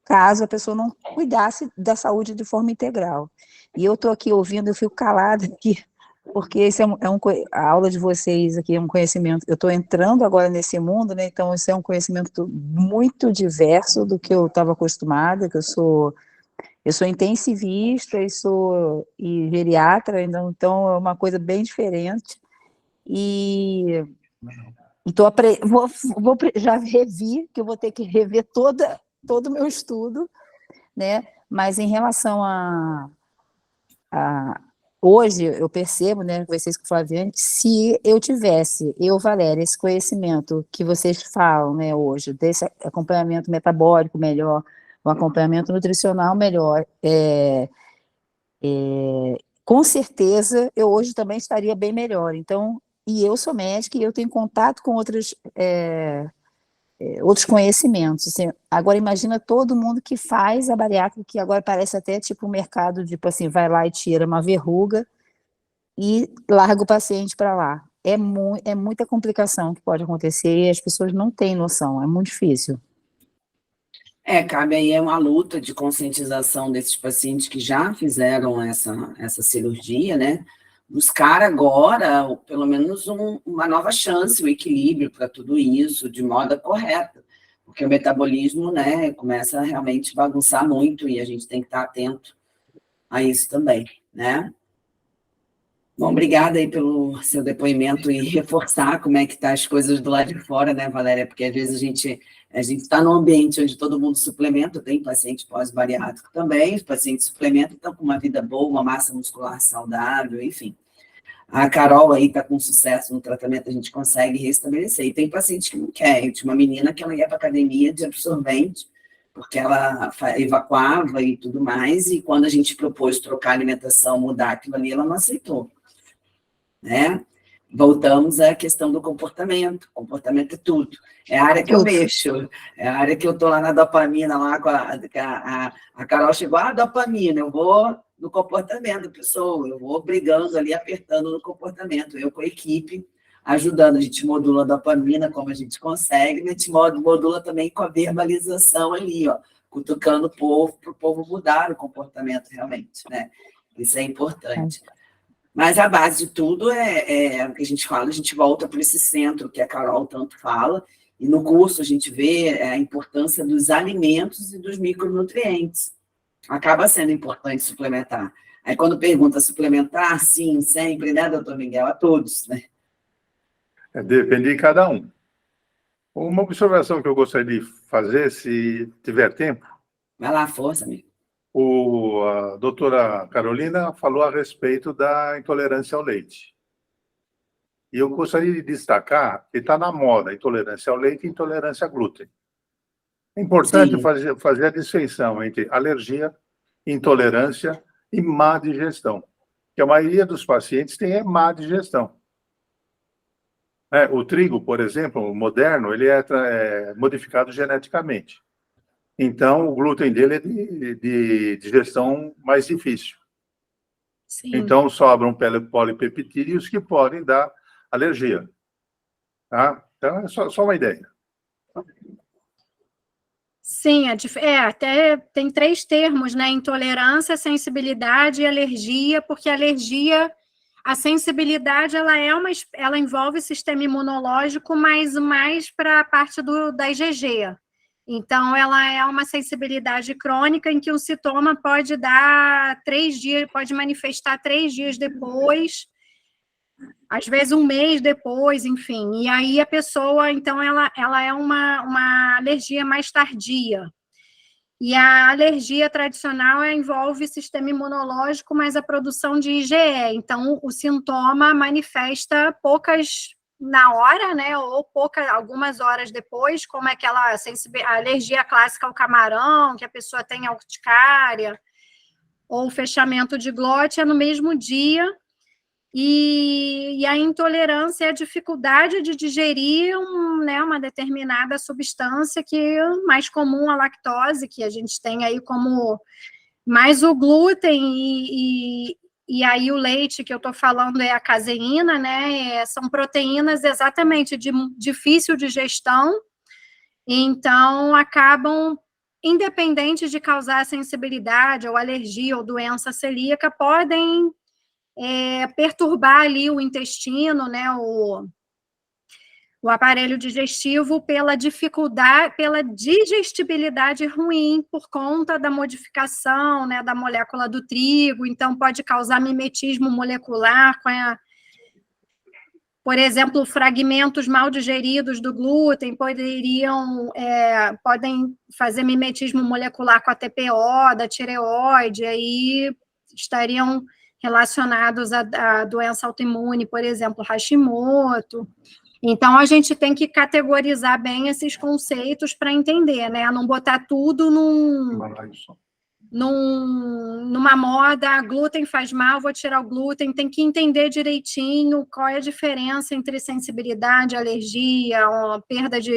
caso a pessoa não cuidasse da saúde de forma integral. E eu estou aqui ouvindo, eu fico calada aqui, porque esse a aula de vocês aqui é um conhecimento, eu estou entrando agora nesse mundo, né, então isso é um conhecimento muito diverso do que eu estava acostumada, que eu sou intensivista e geriatra, então é uma coisa bem diferente, e já revi, que eu vou ter que rever todo o meu estudo, né, mas em relação hoje eu percebo, né, vocês com o Flaviane, se eu tivesse, Valéria, esse conhecimento que vocês falam, né, hoje, desse acompanhamento metabólico melhor, um acompanhamento nutricional melhor, com certeza eu hoje também estaria bem melhor. Então, e eu sou médica e eu tenho contato com outros conhecimentos. Assim, agora imagina todo mundo que faz a bariátrica, que agora parece até tipo um mercado, tipo assim, vai lá e tira uma verruga e larga o paciente para lá. É muita complicação que pode acontecer e as pessoas não têm noção, é muito difícil. Cabe aí uma luta de conscientização desses pacientes que já fizeram essa cirurgia, né? Buscar agora, pelo menos, uma nova chance, um equilíbrio para tudo isso, de modo correto, porque o metabolismo, né, começa a realmente bagunçar muito e a gente tem que estar atento a isso também, né? né? Bom, obrigada aí pelo seu depoimento e reforçar como é que tá as coisas do lado de fora, né, Valéria? Porque às vezes a gente está num ambiente onde todo mundo suplementa, tem paciente pós-bariátrico também, os pacientes suplementam, estão com uma vida boa, uma massa muscular saudável, enfim. A Carol aí está com sucesso no tratamento, a gente consegue restabelecer. E tem paciente que não quer. Eu tinha uma menina que ela ia para academia de absorvente, porque ela evacuava e tudo mais, e quando a gente propôs trocar a alimentação, mudar aquilo ali, ela não aceitou, né? Voltamos à questão do comportamento. Comportamento é tudo. É a área que eu mexo, é a área que eu estou lá na dopamina, lá com a Carol chegou, dopamina, eu vou no comportamento da pessoa, eu vou brigando ali, apertando no comportamento, eu com a equipe, ajudando, a gente modula a dopamina como a gente consegue, a gente modula também com a verbalização ali, ó, cutucando o povo, para o povo mudar o comportamento realmente, né? Isso é importante. Mas a base de tudo é o que a gente fala, a gente volta para esse centro que a Carol tanto fala, e no curso a gente vê a importância dos alimentos e dos micronutrientes. Acaba sendo importante suplementar. Aí quando pergunta suplementar, sim, sempre, né, doutor Miguel? A todos, né? Depende de cada um. Uma observação que eu gostaria de fazer, se tiver tempo. Vai lá, força, amigo. A doutora Carolina falou a respeito da intolerância ao leite. E eu gostaria de destacar que está na moda intolerância ao leite e intolerância a glúten. É importante fazer a distinção entre alergia, intolerância e má digestão. Que a maioria dos pacientes tem má digestão. O trigo, por exemplo, o moderno, ele é modificado geneticamente. Então, o glúten dele é de digestão mais difícil. Sim. Então, sobram polipeptídeos que podem dar alergia. Tá? Então, é só uma ideia. Sim, até tem 3 termos, né? Intolerância, sensibilidade e alergia, porque a sensibilidade ela envolve o sistema imunológico, mas mais para a parte da IgG. Então, ela é uma sensibilidade crônica em que o sintoma pode dar 3 dias, pode manifestar 3 dias depois, às vezes 1 mês depois, enfim. E aí a pessoa, então, ela é uma alergia mais tardia. E a alergia tradicional envolve sistema imunológico, mas a produção de IgE. Então, o sintoma manifesta poucas na hora, né? Ou algumas horas depois, como é aquela a alergia clássica ao camarão, que a pessoa tem a urticária, ou fechamento de glote, é no mesmo dia. E a intolerância é a dificuldade de digerir uma determinada substância que é mais comum a lactose, que a gente tem aí como mais o glúten e aí o leite que eu estou falando é a caseína, né? São proteínas exatamente de difícil digestão, então acabam, independente de causar sensibilidade ou alergia ou doença celíaca, podem perturbar ali o intestino, né, o aparelho digestivo pela dificuldade, pela digestibilidade ruim por conta da modificação, né, da molécula do trigo, então pode causar mimetismo molecular por exemplo, fragmentos mal digeridos do glúten podem fazer mimetismo molecular com a TPO da tireoide, aí estariam relacionados à doença autoimune, por exemplo, Hashimoto. Então, a gente tem que categorizar bem esses conceitos para entender, né? Não botar tudo numa moda, glúten faz mal, vou tirar o glúten. Tem que entender direitinho qual é a diferença entre sensibilidade, alergia,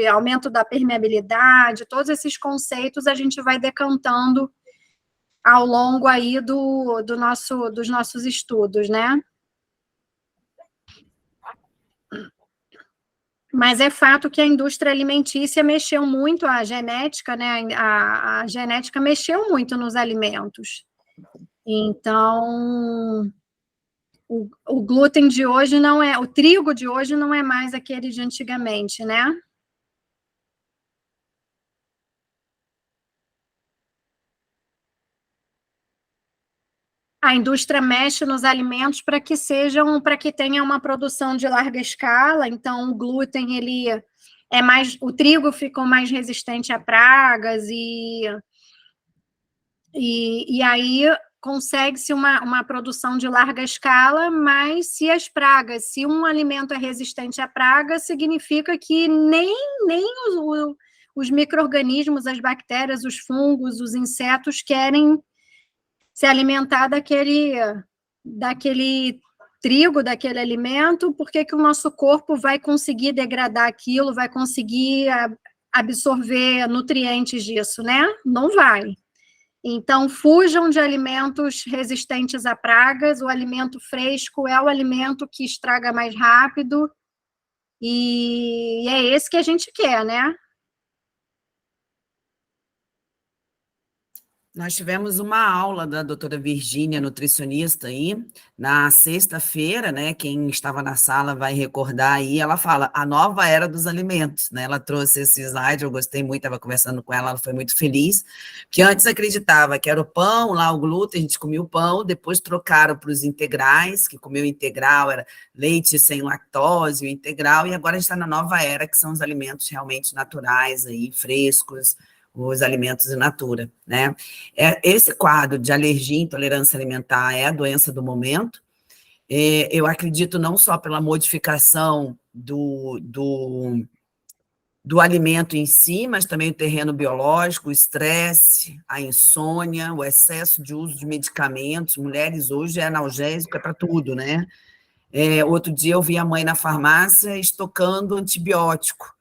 aumento da permeabilidade, todos esses conceitos a gente vai decantando ao longo aí dos nossos estudos, né? Mas é fato que a indústria alimentícia mexeu muito, a genética, né? A genética mexeu muito nos alimentos. Então, o glúten de hoje o trigo de hoje não é mais aquele de antigamente, né? a indústria mexe nos alimentos para que tenha uma produção de larga escala. Então, o glúten, o trigo ficou mais resistente a pragas e aí consegue-se uma produção de larga escala, mas se um alimento é resistente à praga, significa que nem os micro-organismos, as bactérias, os fungos, os insetos querem se alimentar daquele trigo, daquele alimento, porque que o nosso corpo vai conseguir degradar aquilo, vai conseguir absorver nutrientes disso, né? Não vai. Então, fujam de alimentos resistentes a pragas, o alimento fresco é o alimento que estraga mais rápido, e é esse que a gente quer, né? Nós tivemos uma aula da doutora Virgínia, nutricionista, aí, na sexta-feira, né? Quem estava na sala vai recordar aí, ela fala a nova era dos alimentos, né? Ela trouxe esse slide, eu gostei muito, estava conversando com ela foi muito feliz, que antes acreditava que era o pão, lá o glúten, a gente comia o pão, depois trocaram para os integrais, que comeu integral, era leite sem lactose, o integral, e agora a gente está na nova era, que são os alimentos realmente naturais, aí, frescos, os alimentos in natura, né? Esse quadro de alergia e intolerância alimentar é a doença do momento. Eu acredito não só pela modificação do alimento em si, mas também o terreno biológico, o estresse, a insônia, o excesso de uso de medicamentos. Mulheres hoje é analgésico, é para tudo, né? Outro dia eu vi a mãe na farmácia estocando antibiótico.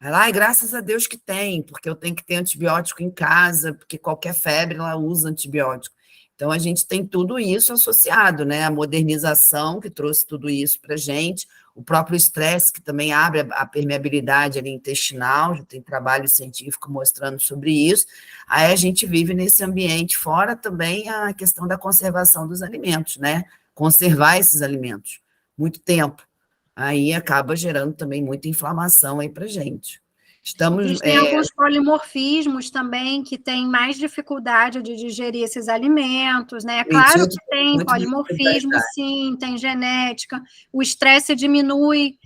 Ai, graças a Deus que tem, porque eu tenho que ter antibiótico em casa, porque qualquer febre ela usa antibiótico. Então, a gente tem tudo isso associado, né? A modernização que trouxe tudo isso para a gente, o próprio estresse, que também abre a permeabilidade ali intestinal, já tem trabalho científico mostrando sobre isso. Aí a gente vive nesse ambiente, fora também a questão da conservação dos alimentos, né? Conservar esses alimentos muito tempo. Aí acaba gerando também muita inflamação aí para a gente. Existem alguns polimorfismos também que têm mais dificuldade de digerir esses alimentos, né? Claro que tem polimorfismo, sim, tem genética, o estresse diminui,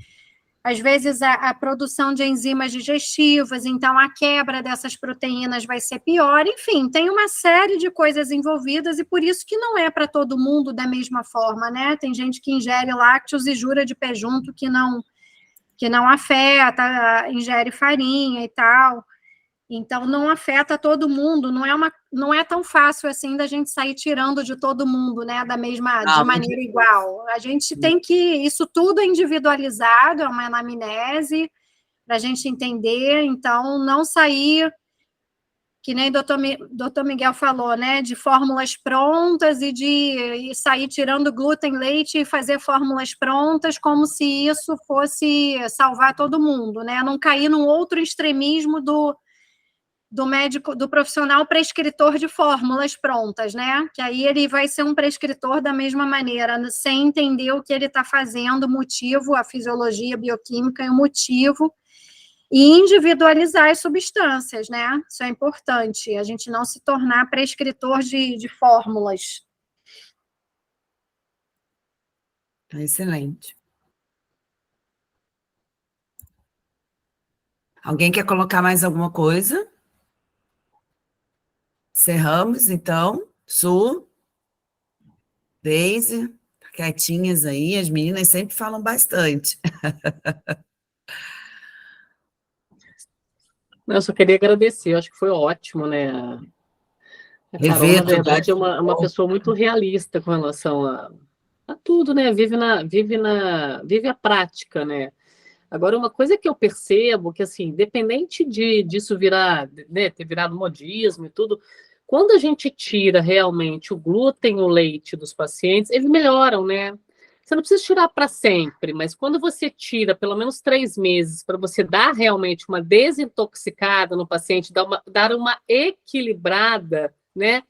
às vezes, a produção de enzimas digestivas, então a quebra dessas proteínas vai ser pior, enfim, tem uma série de coisas envolvidas e por isso que não é para todo mundo da mesma forma, né? Tem gente que ingere lácteos e jura de pé junto que não afeta, ingere farinha e tal. Então, não afeta todo mundo, não é tão fácil assim da gente sair tirando de todo mundo, né, de maneira igual. A gente tem isso tudo é individualizado, é uma anamnese, para a gente entender, então, não sair, que nem o doutor Miguel falou, né, de fórmulas prontas e sair tirando glúten, leite e fazer fórmulas prontas como se isso fosse salvar todo mundo, né, não cair num outro extremismo do médico, do profissional prescritor de fórmulas prontas, né? Que aí ele vai ser um prescritor da mesma maneira, sem entender o que ele está fazendo, o motivo, a fisiologia bioquímica e o motivo, e individualizar as substâncias, né? Isso é importante, a gente não se tornar prescritor de fórmulas. Excelente. Alguém quer colocar mais alguma coisa? Cerramos, então. Su, Deise, quietinhas aí, as meninas sempre falam bastante. Eu só queria agradecer, eu acho que foi ótimo, né? A Carol, na verdade, é uma pessoa muito realista com relação a tudo, né? Vive a prática, né? Agora, uma coisa que eu percebo, que assim, independente disso virar, né, ter virado modismo e tudo, quando a gente tira realmente o glúten, o leite dos pacientes, eles melhoram, né? Você não precisa tirar para sempre, mas quando você tira pelo menos 3 meses para você dar realmente uma desintoxicada no paciente, dar uma equilibrada, né?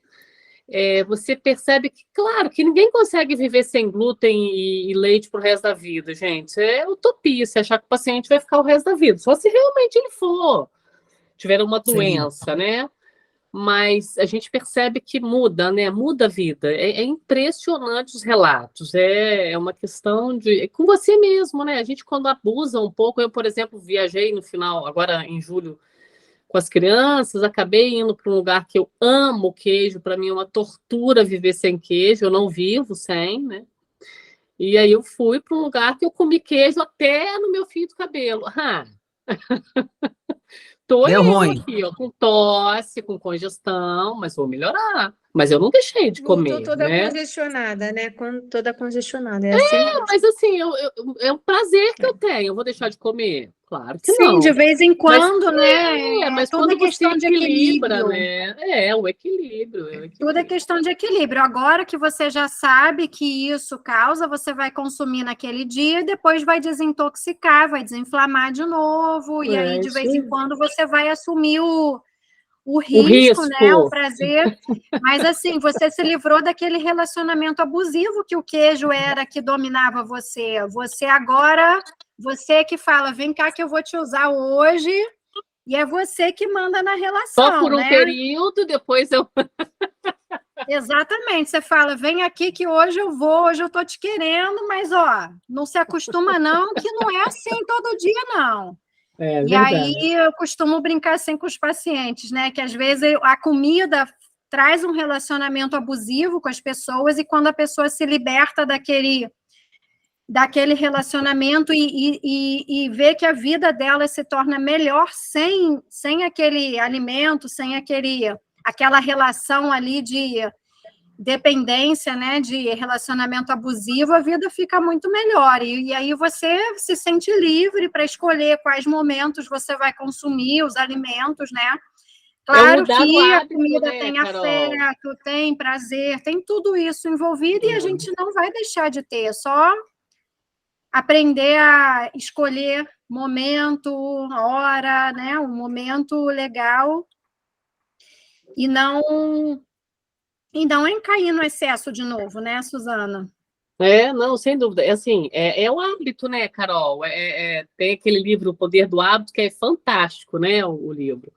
Você percebe que, claro, que ninguém consegue viver sem glúten e leite pro resto da vida, gente. É utopia você achar que o paciente vai ficar o resto da vida, só se realmente ele tiver uma doença, né? mas a gente percebe que muda, né? Muda a vida. É impressionante os relatos. É uma questão de... É com você mesmo, né? A gente, quando abusa um pouco... Eu, por exemplo, viajei no final, agora em julho, com as crianças, acabei indo para um lugar que eu amo queijo. Para mim é uma tortura viver sem queijo. Eu não vivo sem, né? E aí eu fui para um lugar que eu comi queijo até no meu fio do cabelo. Tô Deu eu ruim. aqui, ó, com tosse, com congestão, mas vou melhorar. Mas eu não deixei de Voltou comer, toda né? congestionada, né? Toda congestionada, é assim mesmo. Mas assim, é um prazer que eu tenho. Eu vou deixar de comer? Claro que Sim, não. de vez em Mas, quando, né? mas Tudo é quando você questão de equilibra, equilíbrio. né? É o equilíbrio. Tudo é questão de equilíbrio. Agora que você já sabe que isso causa, você vai consumir naquele dia e depois vai desintoxicar, vai desinflamar de novo, e aí de Isso vez em aí. quando você vai assumir o O risco, né? O risco. prazer. Mas assim, você se livrou daquele relacionamento abusivo que o queijo era que dominava você. Você agora, você que fala, vem cá que eu vou te usar hoje, e é você que manda na Só relação, por um né? período, depois eu... Exatamente, você fala, vem aqui que hoje eu vou, hoje eu tô te querendo, mas ó, não se acostuma não, que não é assim todo dia não. É E aí verdade. eu costumo brincar assim com os pacientes, né, que às vezes a comida traz um relacionamento abusivo com as pessoas e quando a pessoa se liberta daquele relacionamento e vê que a vida dela se torna melhor sem aquele alimento, sem aquela relação ali de dependência, né, de relacionamento abusivo, a vida fica muito melhor. E aí você se sente livre para escolher quais momentos você vai consumir os alimentos, né? Claro mudar do que a hábito, comida né, tem Carol? afeto, tem prazer, tem tudo isso envolvido e a gente não vai deixar de ter, é só aprender a escolher momento, hora, né, um momento legal e não cair no excesso de novo, né, Suzana? Não, sem dúvida. É assim, é o hábito, né, Carol? Tem aquele livro, O Poder do Hábito, que é fantástico, né, o livro.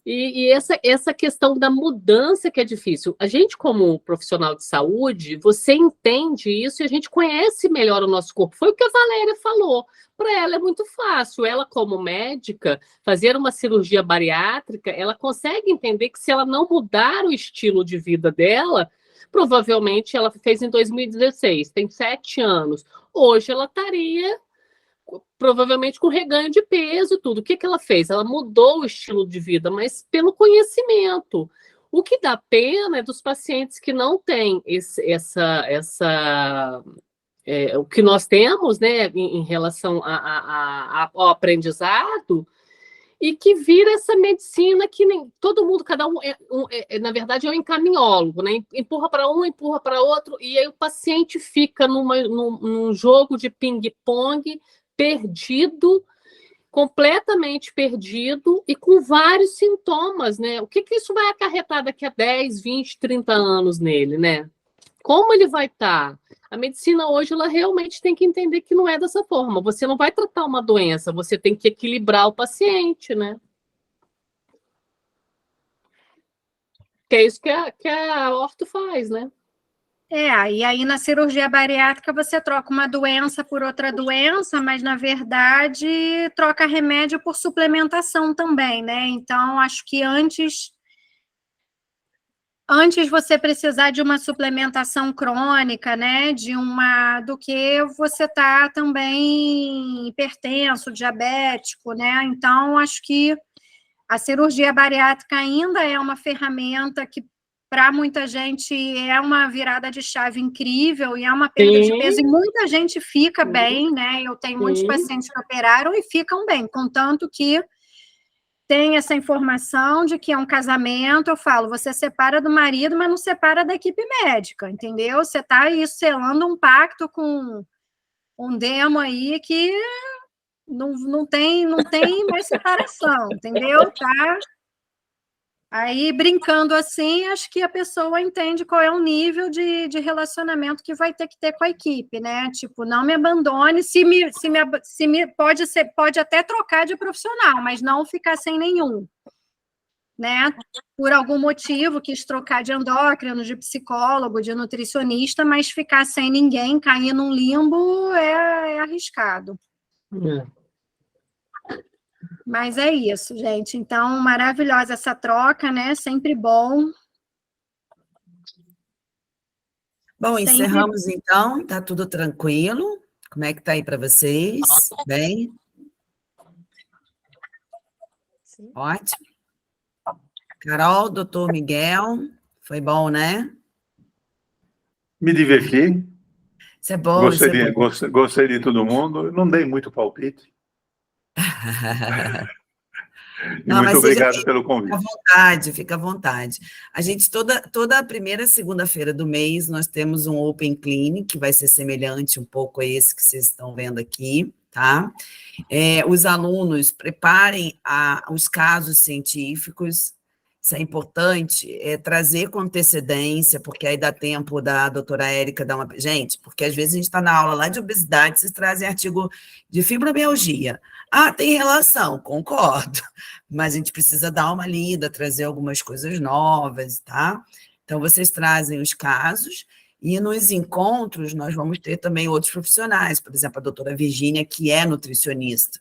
E essa questão da mudança que é difícil. A gente, como profissional de saúde, você entende isso e a gente conhece melhor o nosso corpo. Foi o que a Valéria falou. Para ela é muito fácil. Ela, como médica, fazer uma cirurgia bariátrica, ela consegue entender que se ela não mudar o estilo de vida dela, provavelmente ela fez em 2016, tem 7 anos. Hoje ela estaria provavelmente com reganho de peso e tudo. O que ela fez? Ela mudou o estilo de vida, mas pelo conhecimento. O que dá pena é dos pacientes que não têm o que nós temos, né, em relação ao aprendizado, e que vira essa medicina que nem todo mundo, cada um, na verdade, é um encaminhólogo, né? Empurra para um, empurra para outro, e aí o paciente fica num jogo de ping-pong perdido, completamente perdido e com vários sintomas, né? O que isso vai acarretar daqui a 10, 20, 30 anos nele, né? Como ele vai estar? A medicina hoje, ela realmente tem que entender que não é dessa forma. Você não vai tratar uma doença, você tem que equilibrar o paciente, né? Que é isso que a orto faz, né? E aí na cirurgia bariátrica você troca uma doença por outra doença, mas na verdade troca remédio por suplementação também, né? Então, acho que antes você precisar de uma suplementação crônica, né, do que você tá também hipertenso, diabético, né? Então, acho que a cirurgia bariátrica ainda é uma ferramenta que para muita gente é uma virada de chave incrível e é uma perda de peso e muita gente fica bem, né? Eu tenho muitos pacientes que operaram e ficam bem, contanto que tem essa informação de que é um casamento, eu falo, você separa do marido, mas não separa da equipe médica, entendeu? Você está aí selando um pacto com um demo aí que não tem mais separação, entendeu? Tá? Aí, brincando assim, acho que a pessoa entende qual é o nível de relacionamento que vai ter que ter com a equipe, né? Tipo, não me abandone, pode até trocar de profissional, mas não ficar sem nenhum. né? Por algum motivo, quis trocar de endócrino, de psicólogo, de nutricionista, mas ficar sem ninguém, cair num limbo é arriscado. Mas é isso, gente. Então, maravilhosa essa troca, né? Sempre bom. Bom, Sempre- encerramos então, tá tudo tranquilo? Como é que tá aí para vocês? Bem? Sim. Ótimo. Carol, doutor Miguel, foi bom, né? Me diverti, Isso é bom, isso é bom. gostei de todo mundo, não dei muito palpite. E Não, muito mas seja obrigado pelo fica à convite. vontade, fica à vontade. A gente, toda a primeira segunda-feira do mês, nós temos um Open Clinic, que vai ser semelhante um pouco a esse que vocês estão vendo aqui, tá? Os alunos preparem os casos científicos, isso é importante, trazer com antecedência, porque aí dá tempo da doutora Érica dar uma... Gente, porque às vezes a gente está na aula lá de obesidade, vocês trazem artigo de fibromialgia. Ah, tem relação, concordo, mas a gente precisa dar uma lida, trazer algumas coisas novas, tá? Então, vocês trazem os casos, e nos encontros nós vamos ter também outros profissionais, por exemplo, a doutora Virgínia, que é nutricionista,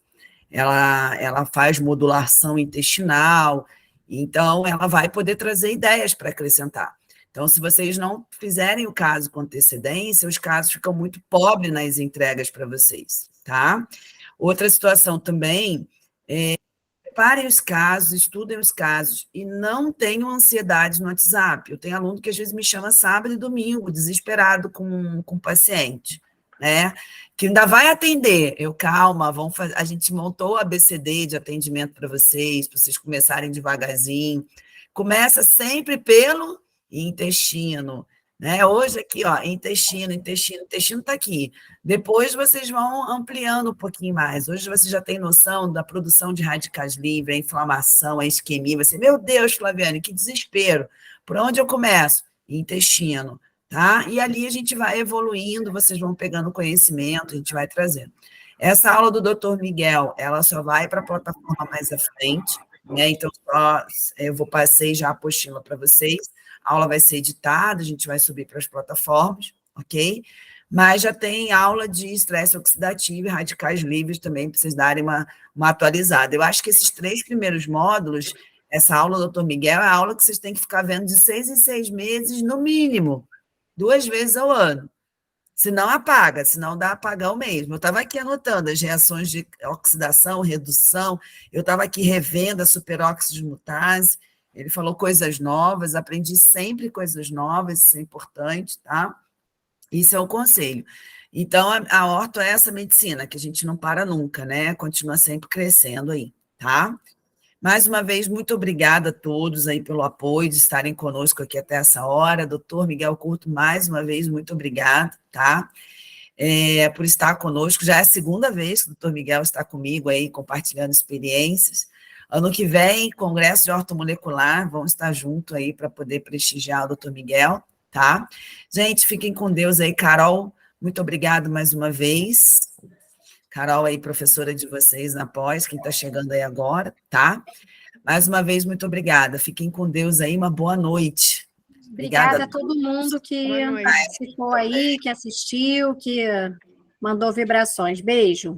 ela faz modulação intestinal, então ela vai poder trazer ideias para acrescentar. Então, se vocês não fizerem o caso com antecedência, os casos ficam muito pobres nas entregas para vocês, tá? Outra situação também, preparem os casos, estudem os casos e não tenham ansiedade no WhatsApp. Eu tenho aluno que às vezes me chama sábado e domingo, desesperado com o paciente, né? Que ainda vai atender. Eu, calma, a gente montou o ABCD de atendimento para vocês começarem devagarzinho. Começa sempre pelo intestino, né? Hoje aqui, ó, intestino está aqui. Depois vocês vão ampliando um pouquinho mais. Hoje você já tem noção da produção de radicais livres, a inflamação, a isquemia. Você, meu Deus, Flaviane, que desespero. Por onde eu começo? Intestino, tá? E ali a gente vai evoluindo, vocês vão pegando conhecimento, a gente vai trazendo. Essa aula do Dr. Miguel, ela só vai para a plataforma mais à frente, né? Então, eu passei já a apostila para vocês. A aula vai ser editada, a gente vai subir para as plataformas, ok? Mas já tem aula de estresse oxidativo e radicais livres também, para vocês darem uma atualizada. Eu acho que esses 3 primeiros módulos, essa aula do Dr. Miguel é a aula que vocês têm que ficar vendo de 6 em 6 meses, no mínimo, 2 vezes ao ano. Senão apaga, senão dá apagão mesmo. Eu estava aqui anotando as reações de oxidação, redução, eu estava aqui revendo a superoxidismutase, ele falou coisas novas, aprendi sempre coisas novas, isso é importante, tá? Isso é o conselho. Então, a orto é essa medicina, que a gente não para nunca, né? Continua sempre crescendo aí, tá? Mais uma vez, muito obrigada a todos aí pelo apoio, de estarem conosco aqui até essa hora. Doutor Miguel Curto, mais uma vez, muito obrigada, tá? Por estar conosco. Já é a segunda vez que o doutor Miguel está comigo aí, compartilhando experiências. Ano que vem, Congresso de Ortomolecular, vamos estar junto aí para poder prestigiar o doutor Miguel, tá? Gente, fiquem com Deus aí. Carol, muito obrigado mais uma vez. Carol aí, professora de vocês na pós, quem está chegando aí agora, tá? Mais uma vez, muito obrigada. Fiquem com Deus aí, uma boa noite. Obrigada a todo mundo que Boa noite. participou aí, que assistiu, que mandou vibrações. Beijo.